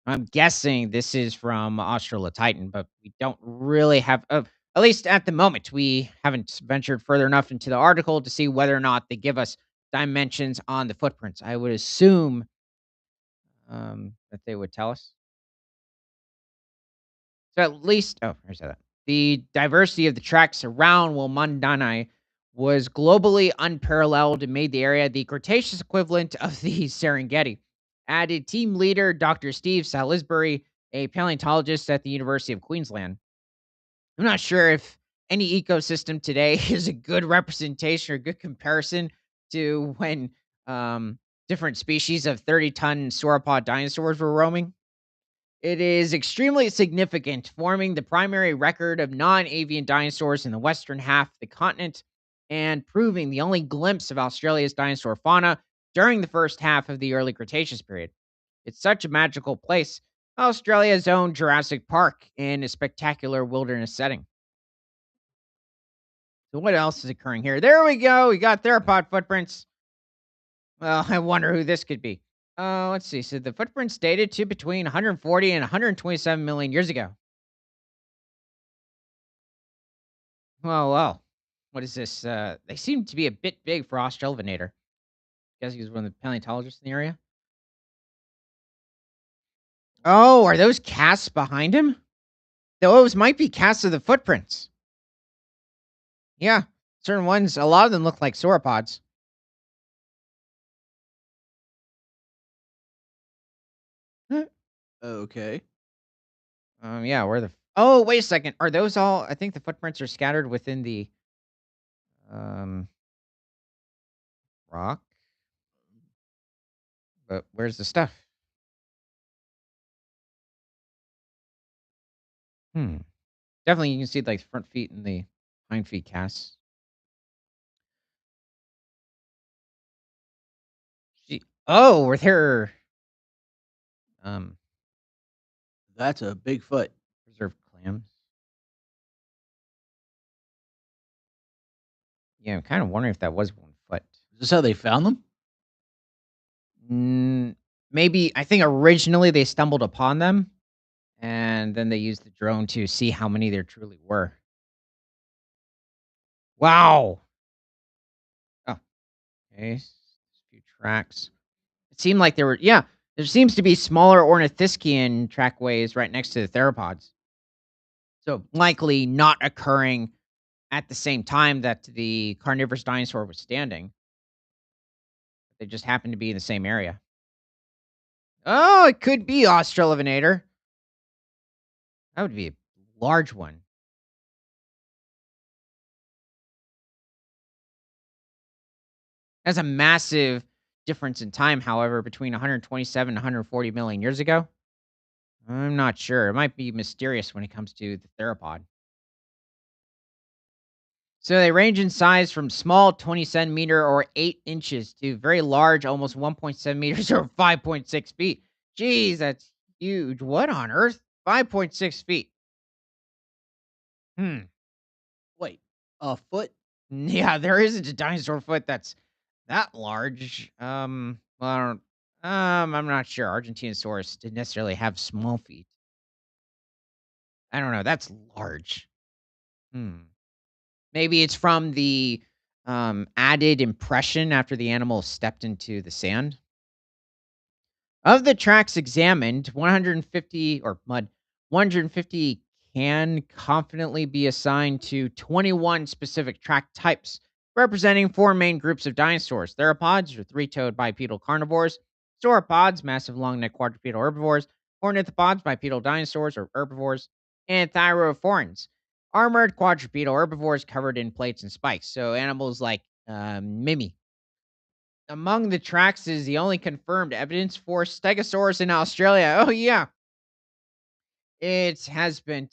I'm guessing this is from Australotitan, but we don't really have, at least at the moment, we haven't ventured further enough into the article to see whether or not they give us dimensions on the footprints. I would assume that they would tell us. So at least, oh, here's that. The diversity of the tracks around Wilmundani was globally unparalleled and made the area the Cretaceous equivalent of the Serengeti. Added team leader Dr. Steve Salisbury, a paleontologist at the University of Queensland. I'm not sure if any ecosystem today is a good representation or good comparison to when different species of 30-ton sauropod dinosaurs were roaming. It is extremely significant, forming the primary record of non avian dinosaurs in the western half of the continent and proving the only glimpse of Australia's dinosaur fauna during the first half of the early Cretaceous period. It's such a magical place. Australia's own Jurassic Park in a spectacular wilderness setting. So what else is occurring here? There we go. We got theropod footprints. Well, I wonder who this could be. Let's see. So the footprints dated to between 140 and 127 million years ago. Well. What is this? They seem to be a bit big for Australvenator. Guess he was one of the paleontologists in the area. Oh, are those casts behind him? Those might be casts of the footprints. Yeah, certain ones. A lot of them look like sauropods. Huh. Okay. Yeah. Where the? Oh, wait a second. Are those all? I think the footprints are scattered within the um rock. But where's the stuff? Hmm. Definitely, you can see like front feet and the hind feet casts. Oh, were there um That's a big foot. preserved clams? Yeah, I'm kind of wondering if that was one foot. Is this how they found them? Mm, maybe I think originally they stumbled upon them, and then they used the drone to see how many there truly were. Wow. Oh, okay. A few tracks. It seemed like there were, yeah, there seems to be smaller ornithischian trackways right next to the theropods. So likely not occurring at the same time that the carnivorous dinosaur was standing. They just happened to be in the same area. Oh, it could be Australvenator. That would be a large one. That's a massive difference in time, however, between 127 and 140 million years ago. I'm not sure. It might be mysterious when it comes to the theropod. So they range in size from small 20 centimeter or 8 inches to very large, almost 1.7 meters or 5.6 feet. Jeez, that's huge. What on earth? 5.6 feet. Hmm. Wait, a foot? Yeah, there isn't a dinosaur foot that's that large. Well, I don't, I'm not sure. Argentinosaurus didn't necessarily have small feet. I don't know. That's large. Hmm. Maybe it's from the added impression after the animal stepped into the sand. Of the tracks examined, 150 or mud, 150 can confidently be assigned to 21 specific track types, representing four main groups of dinosaurs: theropods, or three-toed bipedal carnivores; sauropods, massive long-necked quadrupedal herbivores; ornithopods, bipedal dinosaurs or herbivores; and thyrophorans, armored quadrupedal herbivores covered in plates and spikes. So animals like Mimi. Among the tracks is the only confirmed evidence for Stegosaurus in Australia. Oh yeah, it has been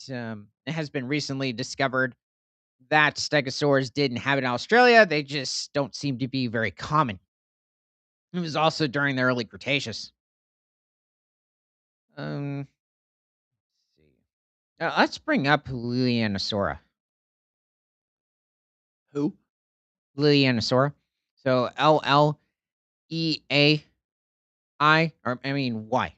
recently discovered that Stegosaurs did inhabit Australia. They just don't seem to be very common. It was also during the early Cretaceous. Let's see. Let's bring up Lilianasaura. Who? Lilianasaura. So Leai, or I mean Nosauri.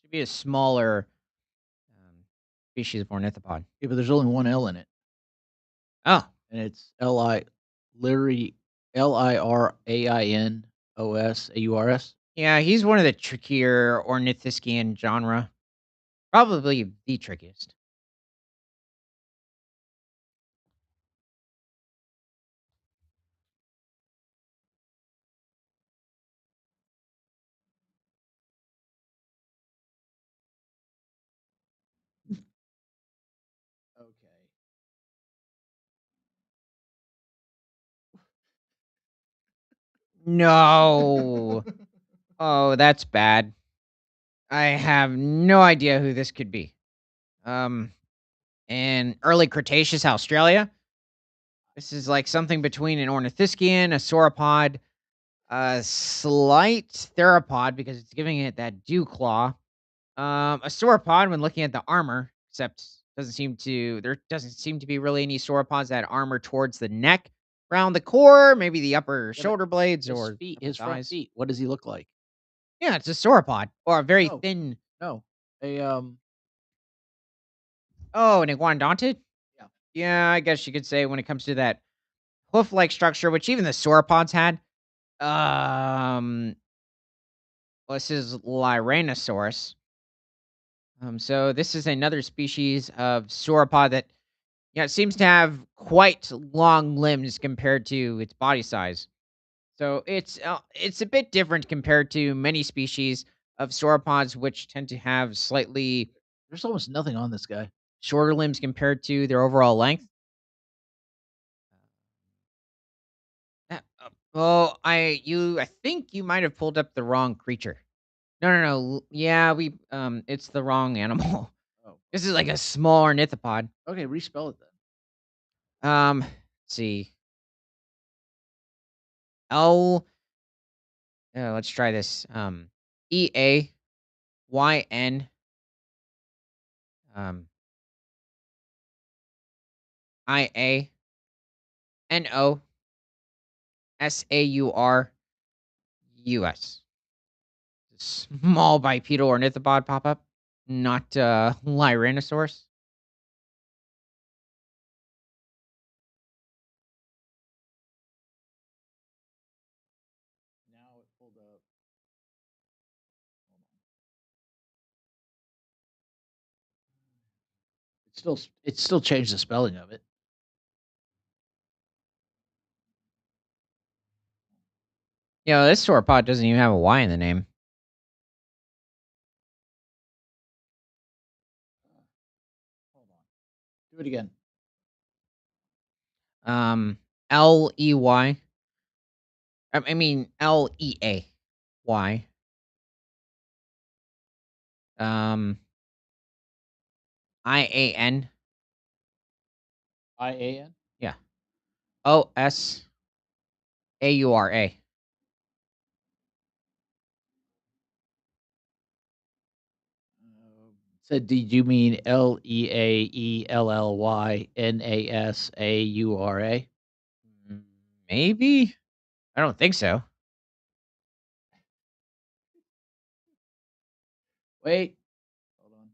Should be a smaller species of ornithopod. Yeah, but there's only one L in it, Oh, and it's L-I Liri Lirainosaurus. yeah, he's one of the trickier ornithischian genre. Probably the trickiest. Okay. No. Oh, that's bad. I have no idea who this could be. Um, in early Cretaceous Australia, this is like something between an ornithischian, a sauropod, a slight theropod because it's giving it that dew claw. A sauropod when looking at the armor, except doesn't seem to be really any sauropods that armor towards the neck, around the core, maybe the upper Yeah, but shoulder blades his or feet, upper his front thighs. feet, what does he look like? Yeah, it's a sauropod or a very No, thin. no. A, Oh, an iguanodontid. yeah. Yeah, I guess you could say when it comes to that hoof-like structure, which even the sauropods had. Um, well, this is Lyranosaurus. So this is another species of sauropod that, yeah, it seems to have quite long limbs compared to its body size. So it's a bit different compared to many species of sauropods, which tend to have slightly There's almost nothing on this guy. shorter limbs compared to their overall length. I think you might have pulled up the wrong creature. No, no, no. Yeah, it's the wrong animal. Oh, This is like a small ornithopod. okay, respell it then. Let's see. L. Let's try this. EAYN. Um, IANOSAURUS. Small bipedal ornithopod pop up, not Lyranosaurus. Now it pulled up. Hold on. It still changed the spelling of it. This sauropod doesn't even have a Y in the name. Hold on. Do it again. Um, LEY. I mean LEAY. Um, IAN. IAN. Yeah. OSAURA. Said, did you mean LEAELLYNASAURA? Mm, maybe. I don't think so. Wait. Hold on.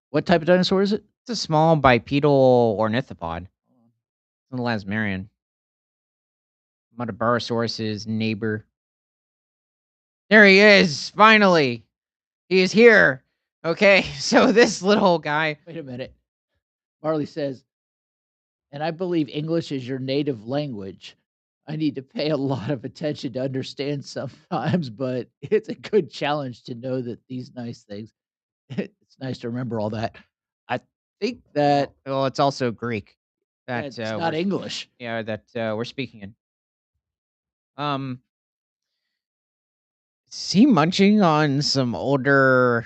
What type of dinosaur is it? It's a small bipedal ornithopod. Hold on. It's an elasmarian. Metabarosaurus's neighbor. There he is. Finally, he is here. Okay, so this little guy. Wait a minute. Marley says, and I believe English is your native language. I need to pay a lot of attention to understand sometimes, but it's a good challenge to know that these nice things. It's nice to remember all that. I think that Well, it's also Greek that it's not English. we're speaking in. Um, is he munching on some older,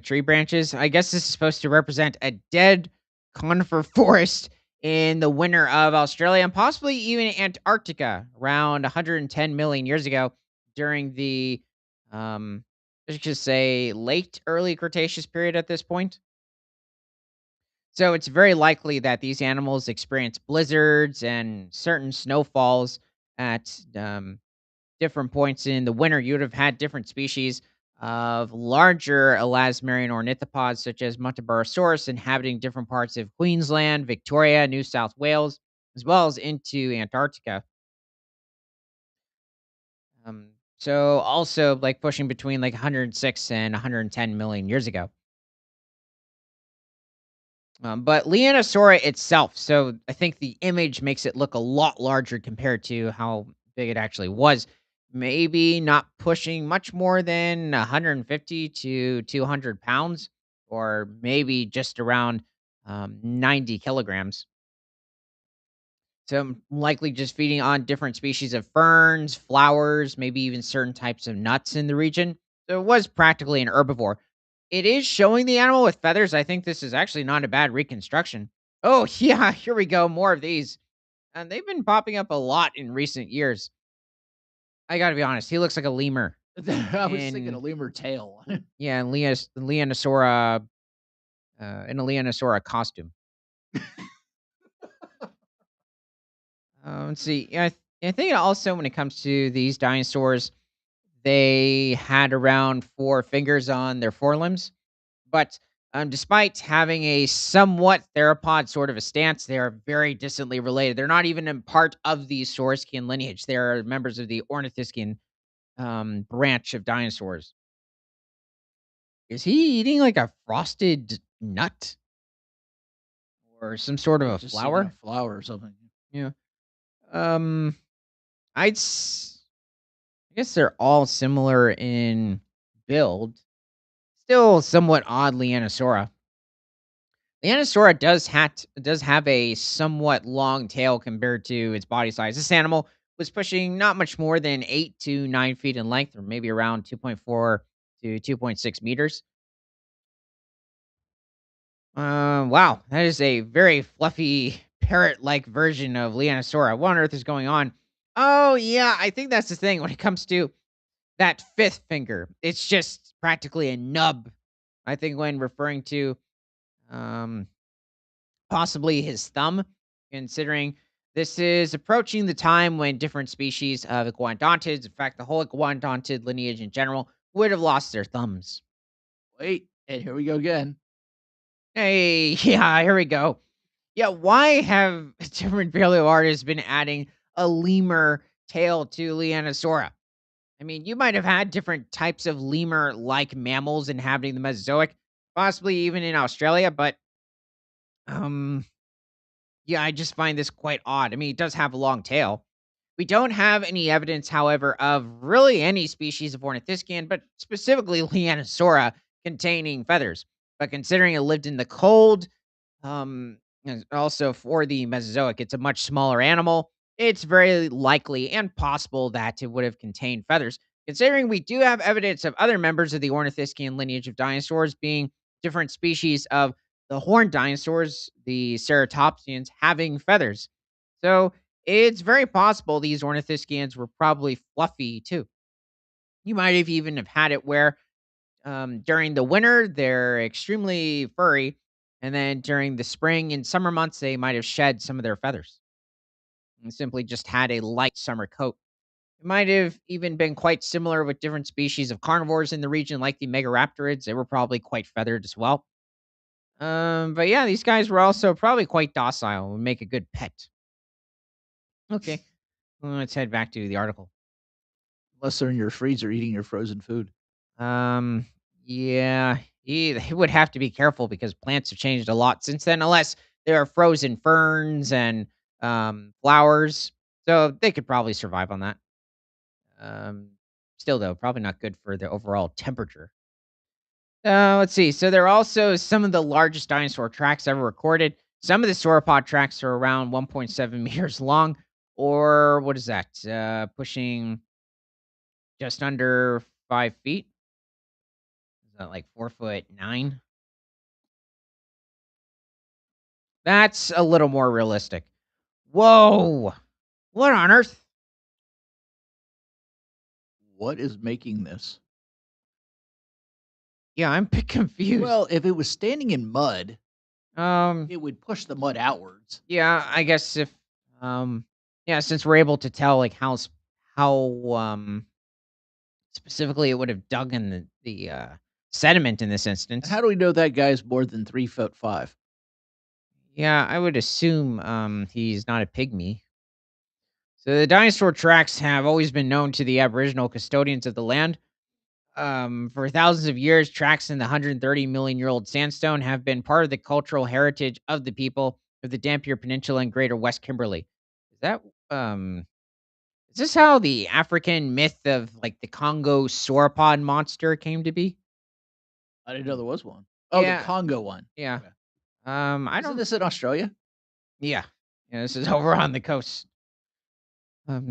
tree branches? I guess this is supposed to represent a dead conifer forest in the winter of Australia and possibly even Antarctica around 110 million years ago during the, um, let's just say late early Cretaceous period at this point. So it's very likely that these animals experience blizzards and certain snowfalls at different points in the winter. You would have had different species of larger elasmarian ornithopods, such as Montebarosaurus, inhabiting different parts of Queensland, Victoria, New South Wales, as well as into Antarctica. So also like pushing between like 106 and 110 million years ago. But Leonosaura itself, so I think the image makes it look a lot larger compared to how big it actually was. Maybe not pushing much more than 150 to 200 pounds, or maybe just around 90 kilograms. So likely just feeding on different species of ferns, flowers, maybe even certain types of nuts in the region. So it was practically an herbivore. It is showing the animal with feathers. I think this is actually not a bad reconstruction. Oh, yeah, here we go. More of these. And they've been popping up a lot in recent years. I gotta be honest, he looks like a lemur I was thinking a in lemur tail. yeah, in Leonosaura in a Leonosaura costume. Let's see. Yeah, I think also when it comes to these dinosaurs, they had around 4 fingers on their forelimbs. But despite having a somewhat theropod sort of a stance, they are very distantly related. They're not even in part of the Saurischian lineage. They are members of the Ornithischian branch of dinosaurs. Is he eating like a frosted nut or some sort of He's a just eating a flower? flower or something. Yeah. Um, I'd s- I guess they're all similar in build. Still somewhat odd Leonosaura. Leonosaura does have a somewhat long tail compared to its body size. This animal was pushing not much more than 8 to 9 feet in length, or maybe around 2.4 to 2.6 meters. Wow, that is a very fluffy parrot-like version of Leonosaura. What on earth is going on? Oh yeah, I think that's the thing when it comes to that fifth finger. It's just practically a nub. I think when referring to um possibly his thumb, considering this is approaching the time when different species of iguanodontids, in fact, the whole iguanodontid lineage in general, would have lost their thumbs. Wait, and here we go again. Hey, yeah, here we go. Yeah, why have different paleo artists been adding a lemur tail to Leonosaura? I mean, you might have had different types of lemur like mammals inhabiting the Mesozoic, possibly even in Australia, but um yeah, I just find this quite odd. I mean, it does have a long tail. We don't have any evidence, however, of really any species of ornithischian, but specifically Leonosaura containing feathers. But considering it lived in the cold, and also for the Mesozoic, it's a much smaller animal. It's very likely and possible that it would have contained feathers. Considering we do have evidence of other members of the Ornithischian lineage of dinosaurs being different species of the horned dinosaurs, the ceratopsians, having feathers. So it's very possible these Ornithischians were probably fluffy too. You might have even have had it where during the winter, they're extremely furry, and then during the spring and summer months, they might have shed some of their feathers and simply just had a light summer coat. It might have even been quite similar with different species of carnivores in the region, like the Megaraptorids. They were probably quite feathered as well. But yeah, these guys were also probably quite docile and make a good pet. Okay, well, let's head back to the article. Unless they're in your freezer eating your frozen food. Um, yeah, he would have to be careful because plants have changed a lot since then, unless there are frozen ferns and flowers. So they could probably survive on that. Um, Still though, probably not good for the overall temperature. Let's see. So there are also some of the largest dinosaur tracks ever recorded. Some of the sauropod tracks are around 1.7 meters long, or what is that? Pushing just under 5 feet. Is that like 4'9"? That's a little more realistic. Whoa! What on earth? What is making this? Yeah, I'm a bit confused. Well, if it was standing in mud, Um, it would push the mud outwards. yeah, I guess if, yeah, since we're able to tell like how specifically it would have dug in the sediment in this And instance. how do we know that guy's more than 3'5"? Yeah, I would assume he's not a pygmy. So the dinosaur tracks have always been known to the Aboriginal custodians of the land. For thousands of years, tracks in the 130 million year old sandstone have been part of the cultural heritage of the people of the Dampier Peninsula and Greater West Kimberley. Is that um is this how the African myth of like the Congo sauropod monster came to be? I didn't know there was one. Oh, the Yeah, Congo one. yeah. Okay. I Isn't don't. this in Australia? Yeah, yeah. This is over on the coast.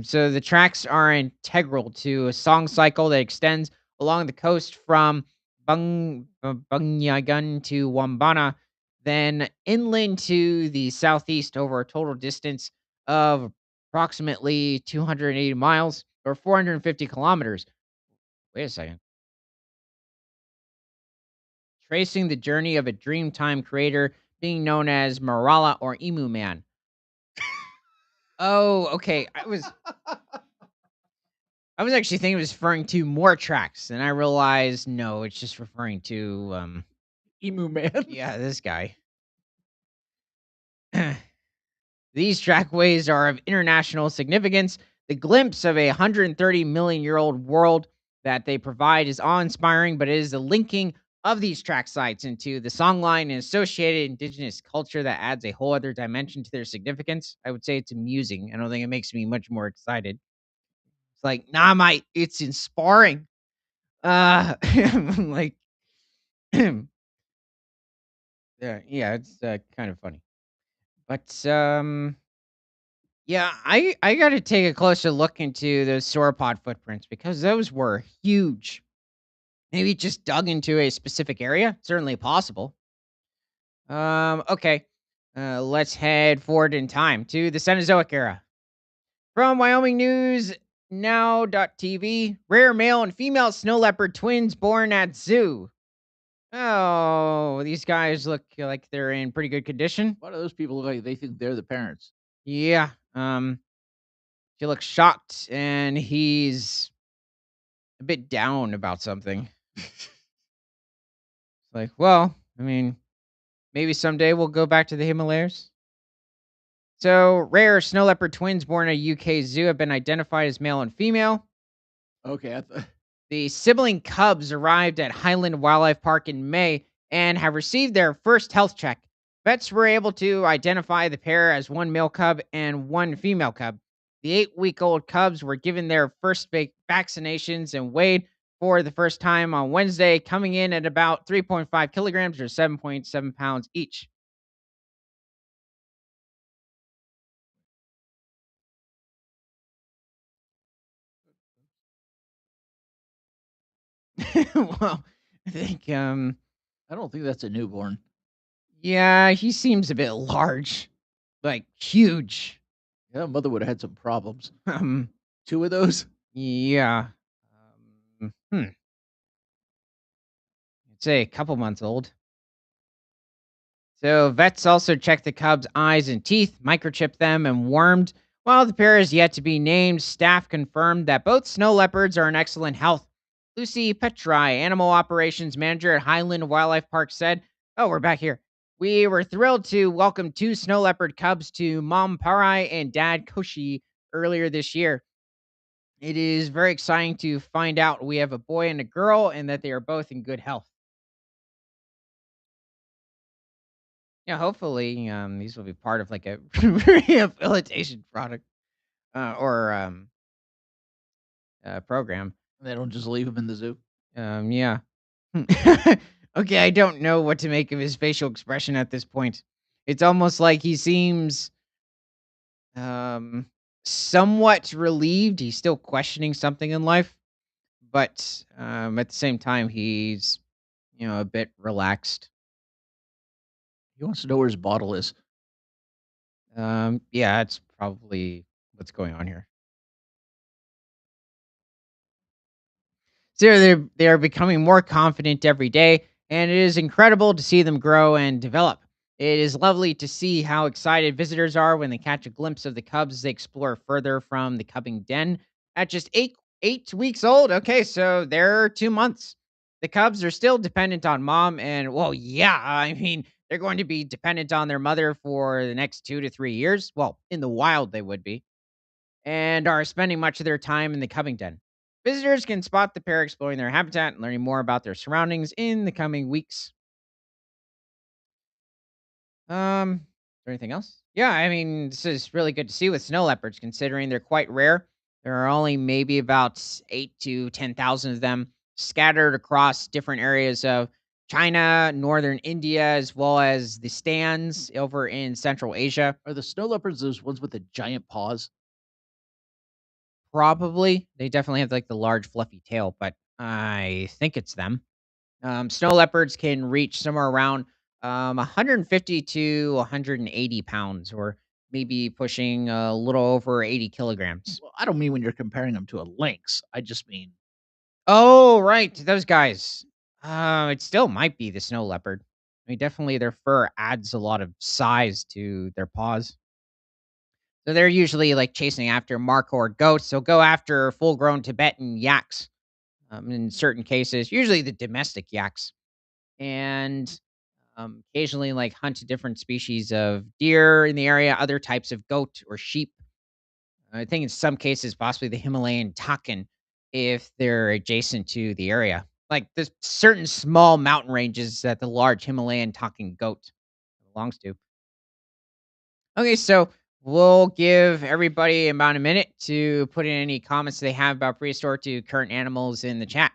So the tracks are integral to a song cycle that extends along the coast from Bunyagun to Wambana, then inland to the southeast over a total distance of approximately 280 miles or 450 kilometers. Wait a second. Tracing the journey of a Dreamtime creator being known as Marala or Emu Man. Oh, okay. I was actually thinking it was referring to more tracks, and I realized no, it's just referring to Emu Man. yeah, this guy. These trackways are of international significance. The glimpse of a 130 million year old world that they provide is awe inspiring, but it is the linking of these track sites into the songline and associated indigenous culture that adds a whole other dimension to their significance. I would say it's amusing. I don't think it makes me much more excited. It's like, nah, mate, it's inspiring. Like, yeah, yeah, it's kind of funny. But yeah, I got to take a closer look into those sauropod footprints because those were huge. Maybe just dug into a specific area. Certainly possible. Okay. Let's head forward in time to the Cenozoic era. From Wyoming News Now.tv, rare male and female snow leopard twins born at zoo. Oh, these guys look like they're in pretty good condition. Why do those people look like they think they're the parents? Yeah. He looks shocked and he's a bit down about something. Like, well, I mean, maybe someday we'll go back to the Himalayas. So, rare snow leopard twins born at a UK zoo have been identified as male and female. Okay, The sibling cubs arrived at Highland Wildlife Park in May and have received their first health check. Vets were able to identify the pair as one male cub and one female cub. The 8-week-old cubs were given their first vaccinations and weighed for the first time on Wednesday, coming in at about 3.5 kilograms or 7.7 pounds each. Well, I think, I don't think that's a newborn. yeah, he seems a bit large, like huge. Yeah, mother would have had some problems. Um, 2 of those? yeah. I'd say a couple months old. So vets also checked the cub's eyes and teeth, microchipped them, and wormed. While the pair is yet to be named, staff confirmed that both snow leopards are in excellent health. Lucy Petri, animal operations manager at Highland Wildlife Park, said, "Oh, we're back here. We were thrilled to welcome 2 snow leopard cubs to Mom Parai and Dad Koshi earlier this year. It is very exciting to find out we have a boy and a girl and that they are both in good health." Yeah, hopefully, these will be part of like a rehabilitation product or program. They don't just leave him in the zoo? Yeah. Okay, I don't know what to make of his facial expression at this point. It's almost like he seems um somewhat relieved. He's still questioning something in life, but at the same time, he's a bit relaxed. He wants to know where his bottle is. Yeah, it's probably what's going on here. So they are becoming more confident every day, and it is incredible to see them grow and develop. It is lovely to see how excited visitors are when they catch a glimpse of the cubs as they explore further from the cubbing den. At just 8 weeks old, okay, so they're 2 months. The cubs are still dependent on mom, and well, yeah, I mean they're going to be dependent on their mother for the next 2 to 3 years. Well, in the wild they would be and are spending much of their time in the cubbing den. Visitors can spot the pair exploring their habitat and learning more about their surroundings in the coming weeks. Is there anything else? Yeah, I mean, this is really good to see with snow leopards, considering they're quite rare. There are only maybe about 8 to 10,000 of them scattered across different areas of China, northern India, as well as the stands over in Central Asia. Are the snow leopards those ones with the giant paws? Probably they definitely have like the large fluffy tail, but I think it's them. Snow leopards can reach somewhere around 150 to 180 pounds, or maybe pushing a little over 80 kilograms. Well, I don't mean when you're comparing them to a lynx. I just mean Oh, right, those guys. It still might be the snow leopard. I mean, definitely their fur adds a lot of size to their paws. So they're usually like chasing after markhor goats. They'll go after full-grown Tibetan yaks. In certain cases, usually the domestic yaks, and occasionally like hunt different species of deer in the area, other types of goat or sheep. I think in some cases, possibly the Himalayan takin, if they're adjacent to the area. Like there's certain small mountain ranges that the large Himalayan takin goat belongs to. Okay, so we'll give everybody about a minute to put in any comments they have about prehistoric to current animals in the chat.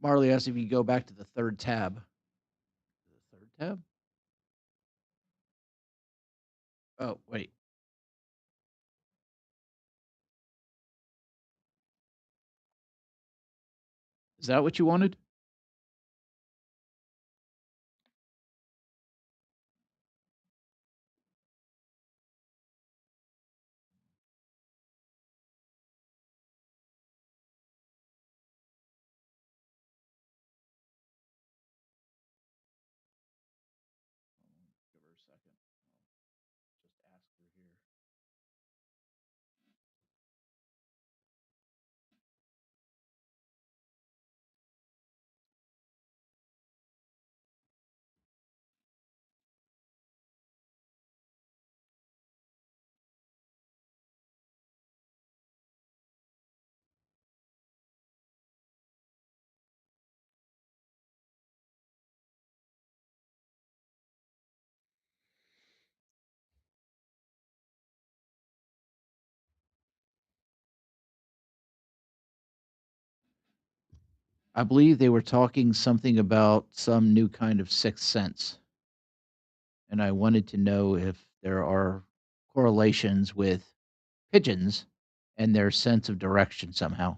Marley asked if you go back to the third tab. The third tab? Oh, wait. Is that what you wanted? Give her a second. I'll just ask her here. I believe they were talking something about some new kind of sixth sense, and I wanted to know if there are correlations with pigeons and their sense of direction somehow.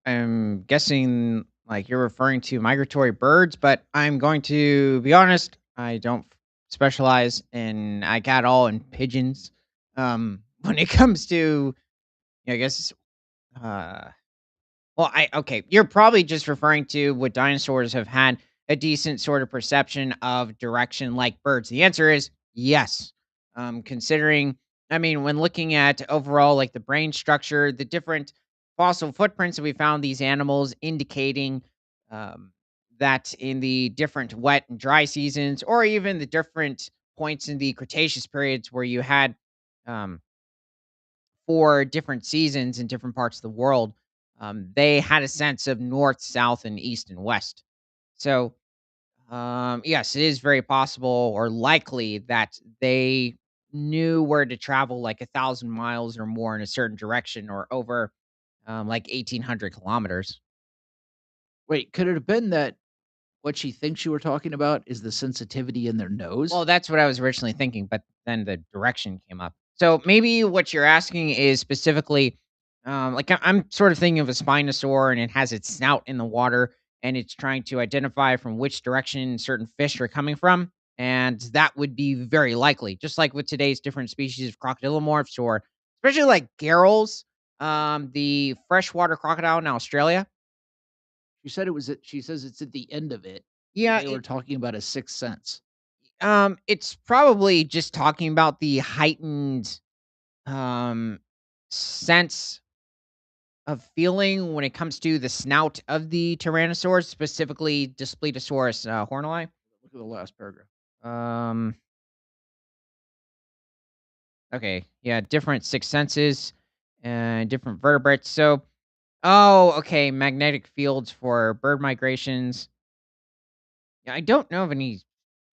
I'm guessing like you're referring to migratory birds, but I'm going to be honest. I don't specialize in I got all in pigeons. When it comes to, I guess, uh, well, I okay, you're probably just referring to what dinosaurs have had a decent sort of perception of direction like birds. The answer is yes. Considering, I mean, when looking at overall like the brain structure, the different fossil footprints that we found these animals indicating um, that in the different wet and dry seasons, or even the different points in the Cretaceous periods where you had um, for different seasons in different parts of the world, they had a sense of north, south, and east and west. So, yes, it is very possible or likely that they knew where to travel like 1,000 miles or more in a certain direction or over like 1,800 kilometers. Wait, could it have been that what she thinks you were talking about is the sensitivity in their nose? Well, that's what I was originally thinking, but then the direction came up. So maybe what you're asking is specifically, like I'm sort of thinking of a Spinosaur, and it has its snout in the water, and it's trying to identify from which direction certain fish are coming from, and that would be very likely, just like with today's different species of crocodilomorphs, or especially like Garrels, the freshwater crocodile in Australia. She says it's at the end of it, so Yeah, they were talking about a sixth sense. it's probably just talking about the heightened um, sense of feeling when it comes to the snout of the Tyrannosaurus, specifically Daspletosaurus Horneri. Look at the last paragraph. Um, okay, yeah, different six senses and different vertebrates. So, oh, okay, magnetic fields for bird migrations. Yeah, I don't know of any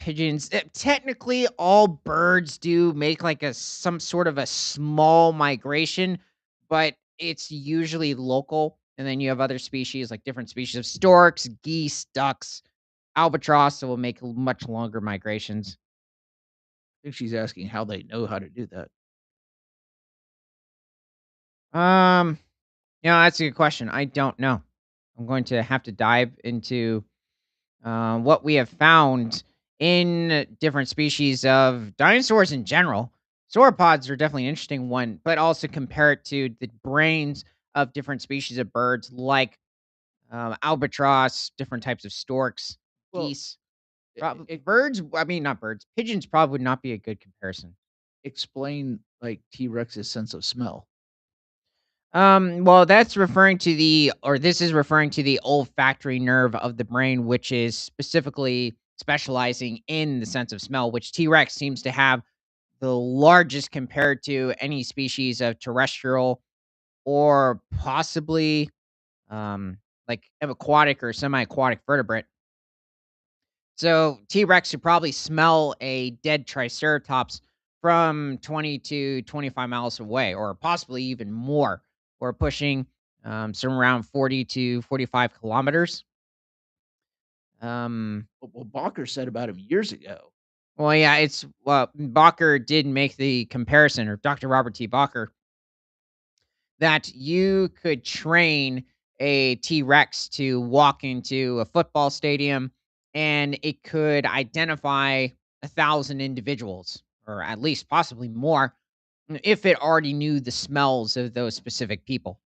pigeons. Technically, all birds do make like a some sort of a small migration, but it's usually local. And then you have other species, like different species of storks, geese, ducks, albatross that will make much longer migrations. I think she's asking how they know how to do that. Um, that's a good question. I don't know. I'm going to have to dive into what we have found in different species of dinosaurs in general. Sauropods are definitely an interesting one, but also compare it to the brains of different species of birds like albatross, different types of storks, Well, geese. e e Birds, I mean, not birds, pigeons probably would not be a good comparison. explain, like, T-Rex's sense of smell. Well, that's referring to this is referring to the olfactory nerve of the brain, which is specifically specializing in the sense of smell, which T Rex seems to have the largest compared to any species of terrestrial or possibly like of aquatic or semi-aquatic vertebrate. So T Rex could probably smell a dead triceratops from 20 to 25 miles away, or possibly even more, or pushing some around 40 to 45 kilometers. Um, What Balker said about him years ago. well, yeah, it's well, Bacher did make the comparison, or Dr. Robert T. Bacher, that you could train a T Rex to walk into a football stadium and it could identify 1,000 individuals, or at least possibly more, if it already knew the smells of those specific people.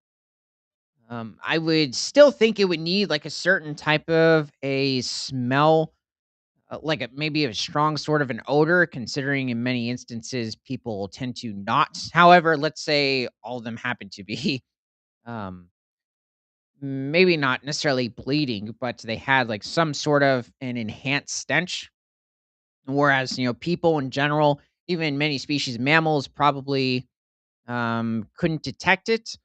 I would still think it would need like a certain type of a smell, like maybe a strong sort of an odor, considering in many instances people tend to not. However, let's say all of them happen to be um, maybe not necessarily bleeding, but they had like some sort of an enhanced stench. Whereas, people in general, even many species of mammals probably couldn't detect it.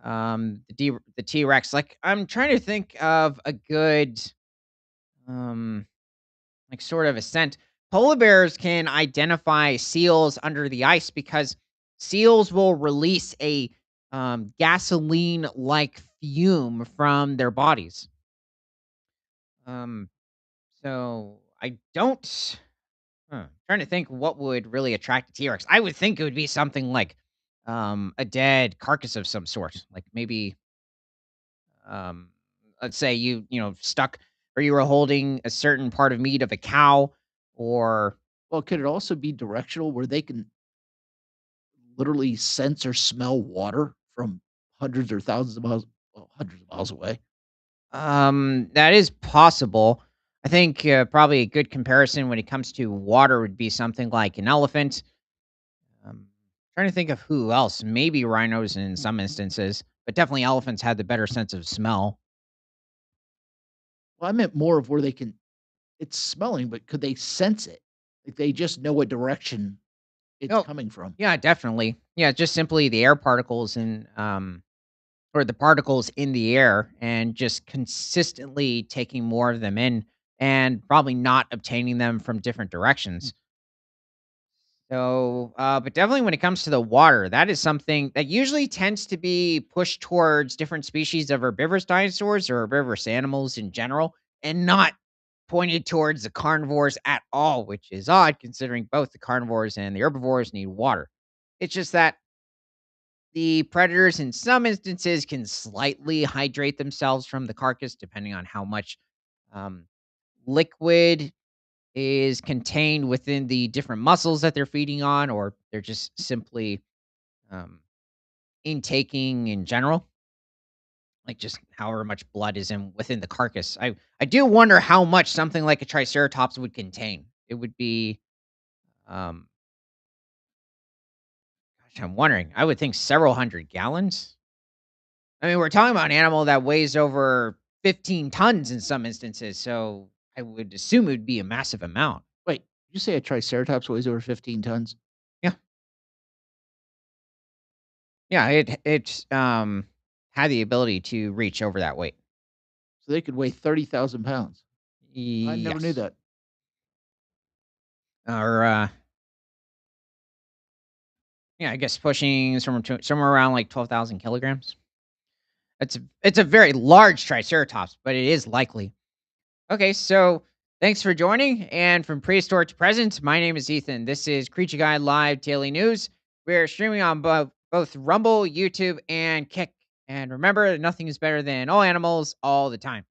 The T Rex, like I'm trying to think of a good um like sort of a scent. Polar bears can identify seals under the ice because seals will release a gasoline like fume from their bodies. Um, so I don't. Trying to think what would really attract a T Rex. I would think it would be something like a dead carcass of some sort, like maybe um, let's say stuck or you were holding a certain part of meat of a cow, or Well, could it also be directional where they can literally sense or smell water from hundreds or thousands of miles, well, hundreds of miles away? that is possible. I think probably a good comparison when it comes to water would be something like an elephant. Trying to think of who else. Maybe rhinos in some instances, but definitely elephants had the better sense of smell. Well, I meant more of where they can it's smelling, but could they sense it? Like, they just know what direction it's Oh, coming from. yeah, definitely. Yeah, just simply the air particles and or the particles in the air and just consistently taking more of them in and probably not obtaining them from different Hmm. directions. But definitely when it comes to the water, that is something that usually tends to be pushed towards different species of herbivorous dinosaurs or herbivorous animals in general, and not pointed towards the carnivores at all, which is odd considering both the carnivores and the herbivores need water. It's just that the predators, in some instances, can slightly hydrate themselves from the carcass, depending on how much um, liquid is contained within the different muscles that they're feeding on, or they're just simply um, intaking in general, like just however much blood is in within the carcass. I do wonder how much something like a triceratops would contain. It would be, um, gosh, I'm wondering. I would think several hundred gallons. I mean, we're talking about an animal that weighs over 15 tons in some instances, so I would assume it would be a massive amount. Wait, you say a triceratops weighs over 15 tons? Yeah, yeah, it's had the ability to reach over that weight. So they could weigh 30,000 pounds. I never knew Yes. that. Or, yeah, I guess pushing somewhere around like 12,000 kilograms. It's a very large triceratops, but it is likely. Okay, so thanks for joining. And from prehistoric to present, my name is Ethan. This is Creature Guide Live Daily News. We're streaming on both Rumble, YouTube, and Kick. And remember, nothing is better than all animals all the time.